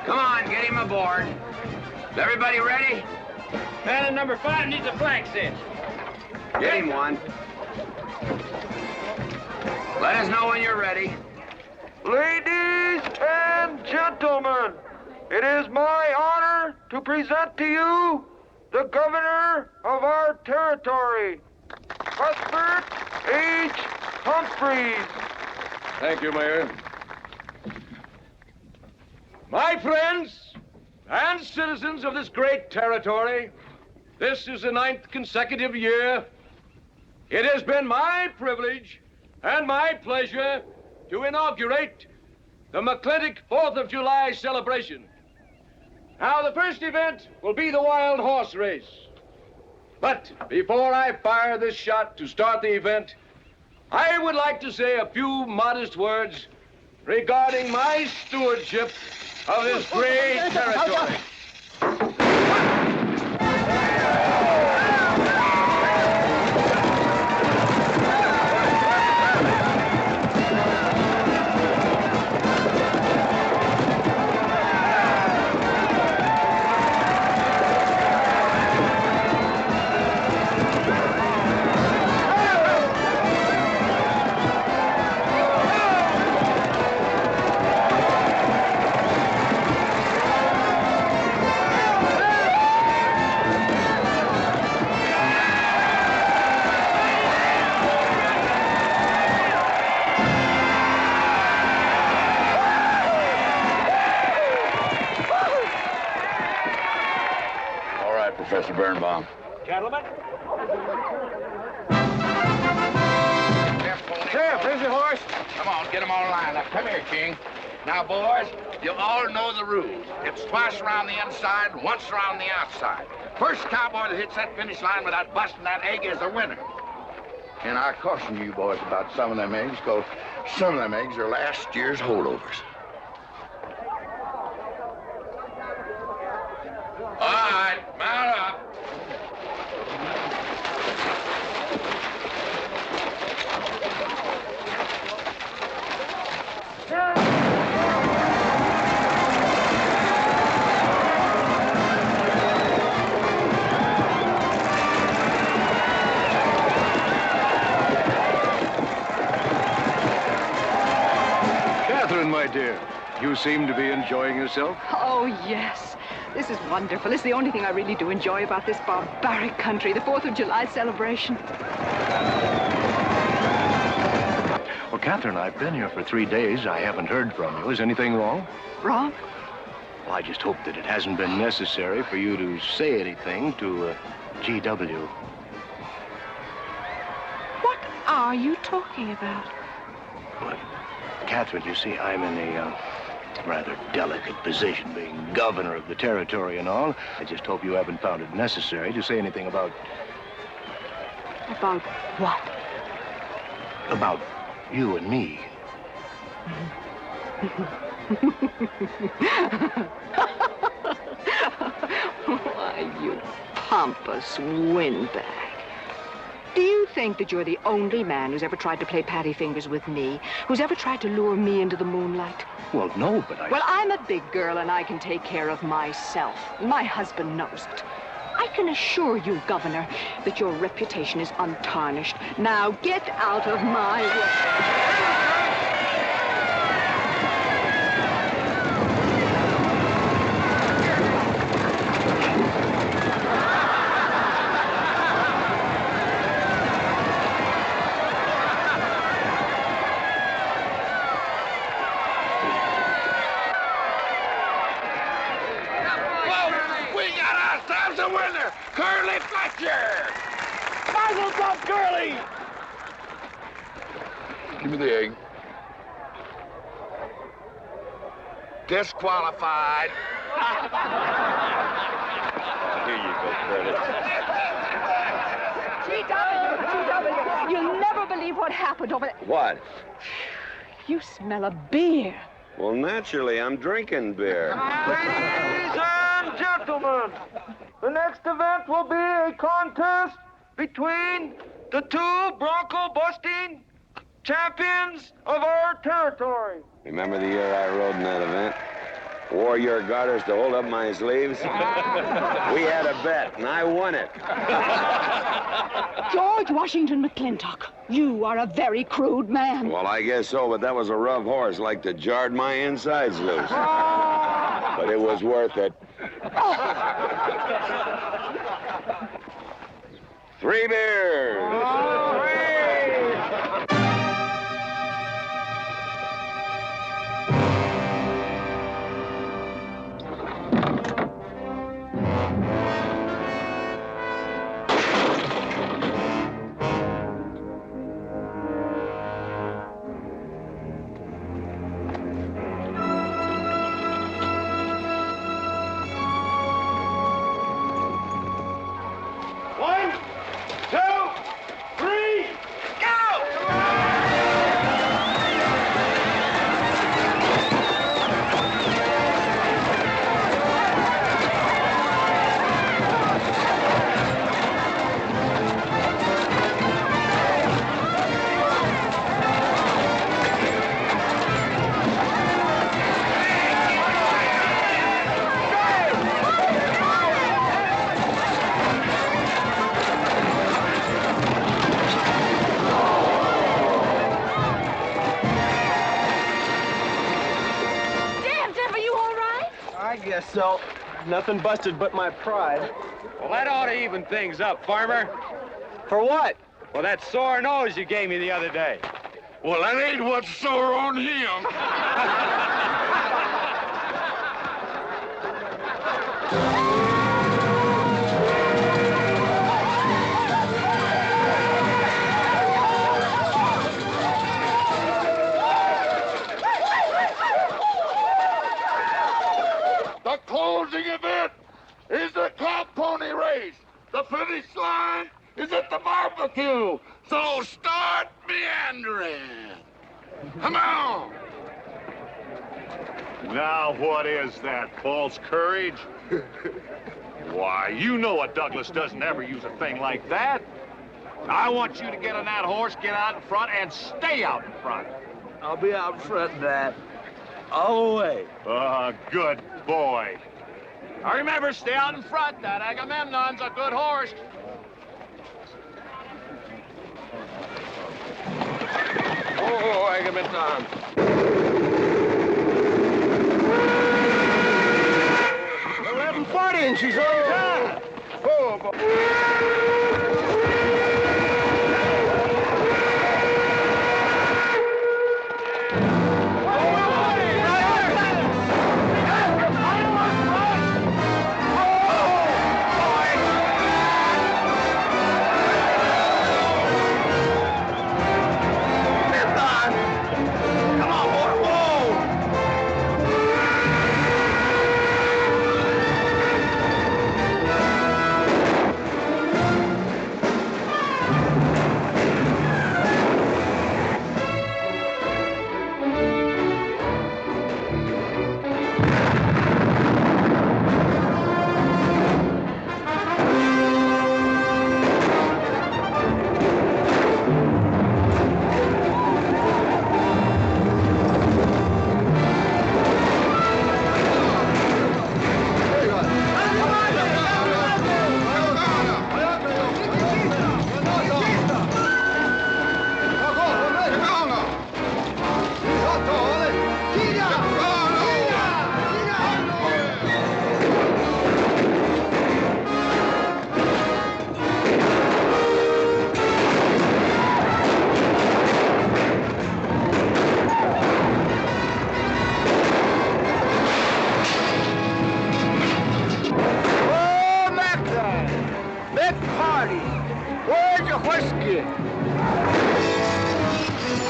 Come on, get him aboard. Is everybody ready? Man in number 5 needs a flank cinch. Get him one. Let us know when you're ready. Ladies and gentlemen, it is my honor to present to you the governor of our territory, Cuthbert H. Humphreys. Thank you, Mayor. My friends and citizens of this great territory, this is the 9th consecutive year it has been my privilege and my pleasure to inaugurate the McLintock 4th of July celebration. Now, the first event will be the wild horse race. But before I fire this shot to start the event, I would like to say a few modest words regarding my stewardship of this great territory. Professor Birnbaum. Gentlemen. Sheriff, here's your horse. Come on, get them all lined up. Come here, King. Now, boys, you all know the rules. It's twice around the inside, once around the outside. First cowboy that hits that finish line without busting that egg is the winner. And I caution you boys about some of them eggs, because some of them eggs are last year's holdovers. All right, mount up. Catherine, my dear, you seem to be enjoying yourself. Oh, yes. This is wonderful. It's the only thing I really do enjoy about this barbaric country, the 4th of July celebration. Well, Catherine, I've been here for 3 days. I haven't heard from you. Is anything wrong? Wrong? Well, I just hope that it hasn't been necessary for you to say anything to GW. What are you talking about? Well, Catherine, you see, I'm in a rather delicate position, being governor of the territory and all. I just hope you haven't found it necessary to say anything about... About what? About you and me. Why, you pompous windbag. Do you think that you're the only man who's ever tried to play patty fingers with me, who's ever tried to lure me into the moonlight? Well, no, but I... Well, I'm a big girl and I can take care of myself. My husband knows it. I can assure you, Governor, that your reputation is untarnished. Now get out of my way. Curly Fletcher! Muzzles up, Curly! Give me the egg. Disqualified. Here you go, Curly. GW, you'll never believe what happened over there. What? You smell of beer. Well, naturally, I'm drinking beer. Ladies and gentlemen, the next event will be a contest between the two bronco-busting champions of our territory. Remember the year I rode in that event? Wore your garters to hold up my sleeves? We had a bet, and I won it. George Washington McLintock, you are a very crude man. Well, I guess so, but that was a rough horse, like to jarred my insides loose. But it was worth it. 3 beers. so. Nothing busted but my pride. Well, that ought to even things up, farmer. For what? Well, that sore nose you gave me the other day. Well, that ain't what's sore on him. The closing event is the cow pony race. The finish line is at the barbecue. So start meandering. Come on. Now, what is that, false courage? Why, you know a Douglas doesn't ever use a thing like that. I want you to get on that horse, get out in front, and stay out in front. I'll be out front, Dad. All the way. Good boy. Now remember, stay out in front. That Agamemnon's a good horse. Oh, Agamemnon. 11:40 and she's on time. Oh, boy.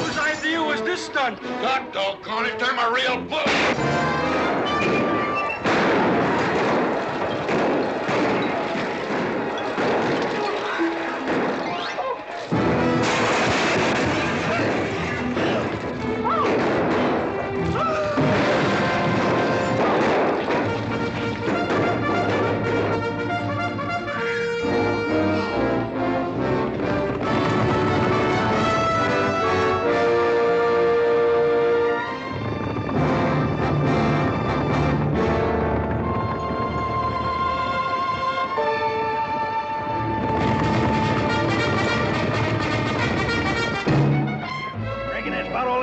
Whose idea was this stunt? God doggone it, they're my real book.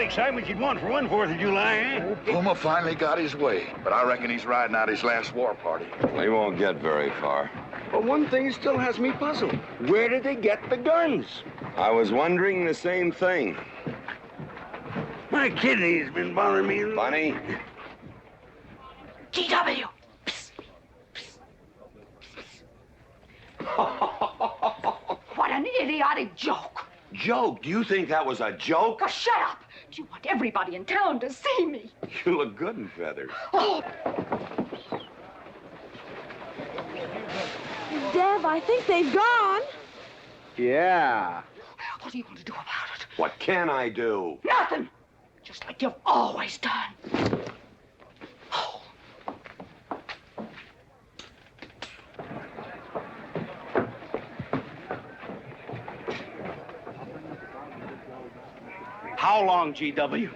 Excitement you'd want for one 4th of July, eh? Puma finally got his way, but I reckon he's riding out his last war party. He won't get very far. But one thing still has me puzzled. Where did they get the guns? I was wondering the same thing. My kidney's been bothering me. Bunny? GW. What an idiotic joke. Joke? Do you think that was a joke? Oh, shut up. Do you want everybody in town to see me? You look good in feathers. Oh. Dev, I think they've gone. Yeah. What are you going to do about it? What can I do? Nothing. Just like you've always done. How long, GW?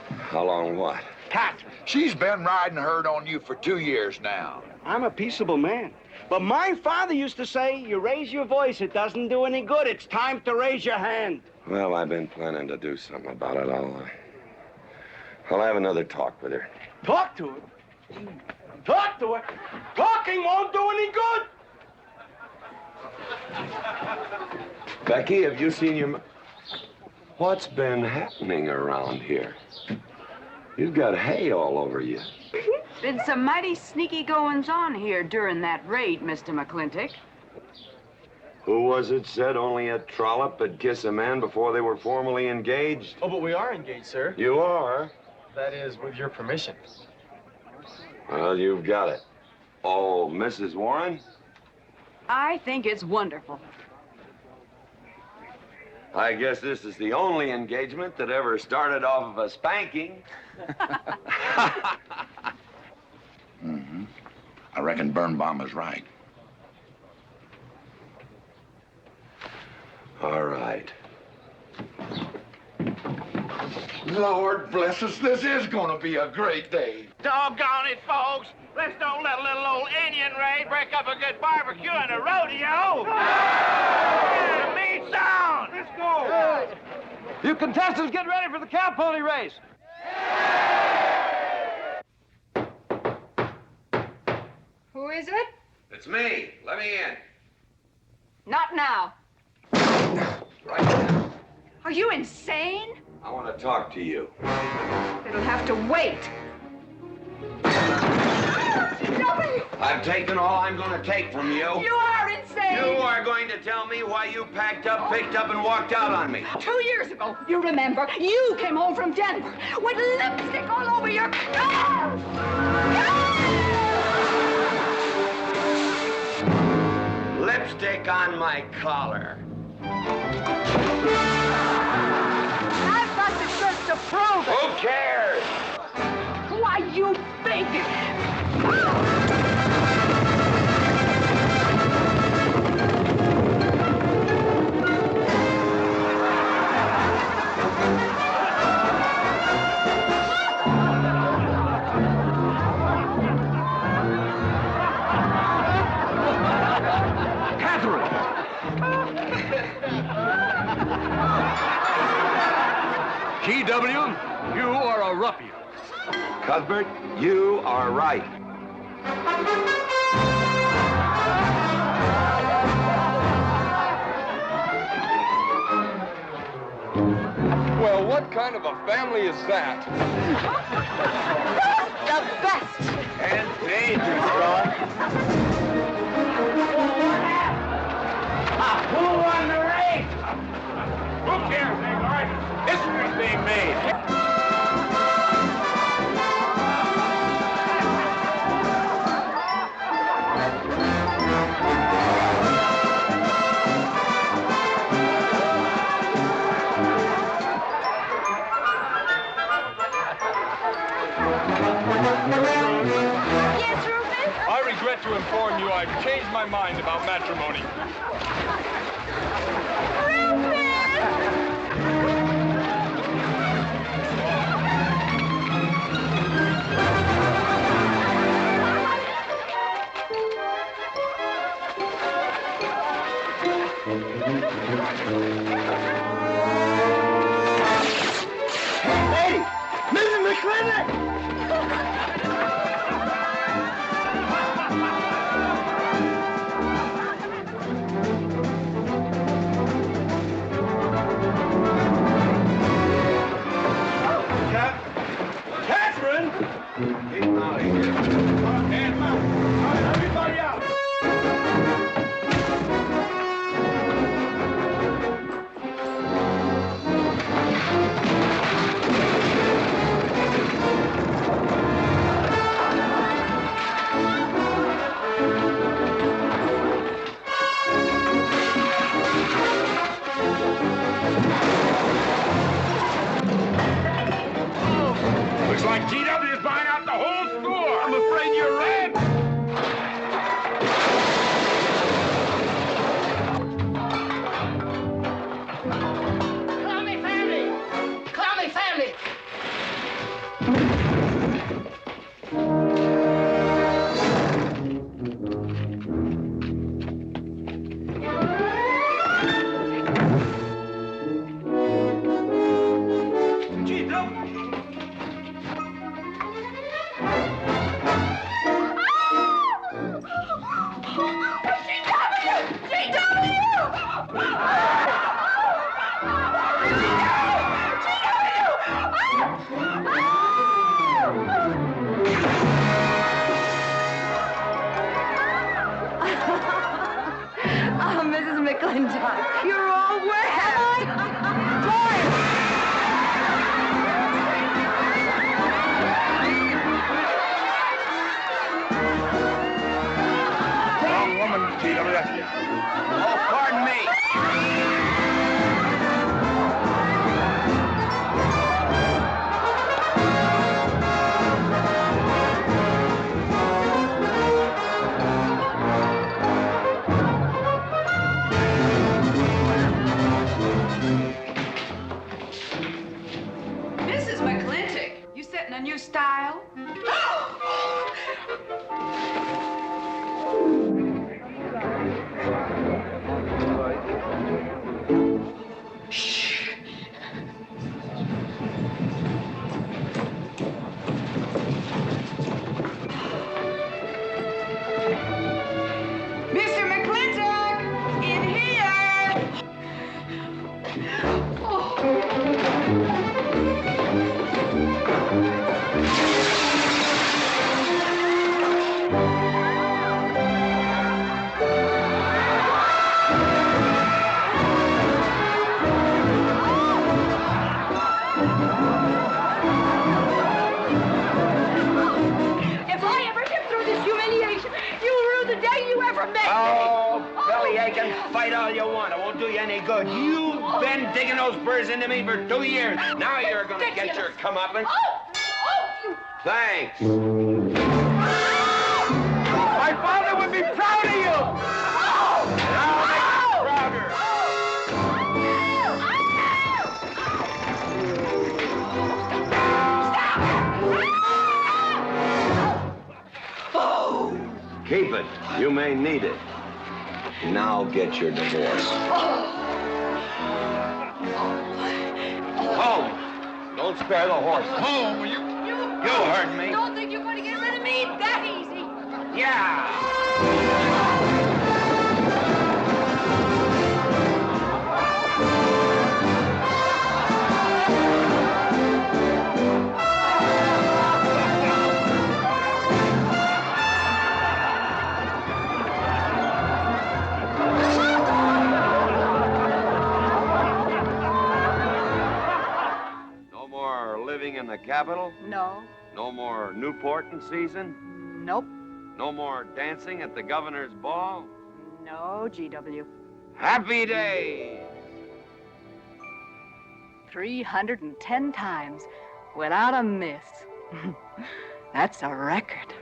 How long what? Catherine. She's been riding herd on you for 2 years now. I'm a peaceable man. But my father used to say, you raise your voice, it doesn't do any good. It's time to raise your hand. Well, I've been planning to do something about it. I'll have another talk with her. Talk to her? Talk to her? Talking won't do any good. Becky, have you seen your... What's been happening around here? You've got hay all over you. Been some mighty sneaky goings-on here during that raid, Mr. McLintock. Who was it said only a trollop would kiss a man before they were formally engaged? Oh, but we are engaged, sir. You are? That is, with your permission. Well, you've got it. Oh, Mrs. Warren? I think it's wonderful. I guess this is the only engagement that ever started off of a spanking. Mm-hmm. I reckon Birnbaum is right. All right. Lord bless us, this is gonna be a great day. Doggone it, folks. Let's don't let a little old Indian raid break up a good barbecue and a rodeo. The meat's on. Let's go. You contestants, get ready for the cow pony race. Who is it? It's me. Let me in. Not now. Right now. Are you insane? I want to talk to you. It'll have to wait. I've taken all I'm going to take from you. You are insane. You are going to tell me why you packed up, picked up, and walked out on me. 2 years ago, you remember, you came home from Denver with lipstick all over your car. Lipstick on my collar. I've got the goods to prove it. Who cares? Why, you big... GW, you are a ruffian. Cuthbert, you are right. Well, what kind of a family is that? The best. And dangerous, son. Who won the race? Who cares, Hagar? History's being made. Yes, Rufus? I regret to inform you I've changed my mind about matrimony. Hey, Mrs. McLintock! Catherine! Get him out of here. Hands out. All right, everybody out. Looks like GW is buying out the whole store. I'm afraid you're right. Call me family! Call me family! won't do you any good. You've been digging those burrs into me for 2 years. Now you're gonna get your comeuppance. Thanks. My father would be proud of you! And I'll make you prouder. Keep it. You may need it. Now get your divorce. Home. Don't spare the horse. Home. You heard me. Don't think you're going to get rid of me that easy. Yeah. No more living in the capital? No. No more Newport in season? Nope. No more dancing at the governor's ball? No, GW. Happy days! 310 times without a miss. That's a record.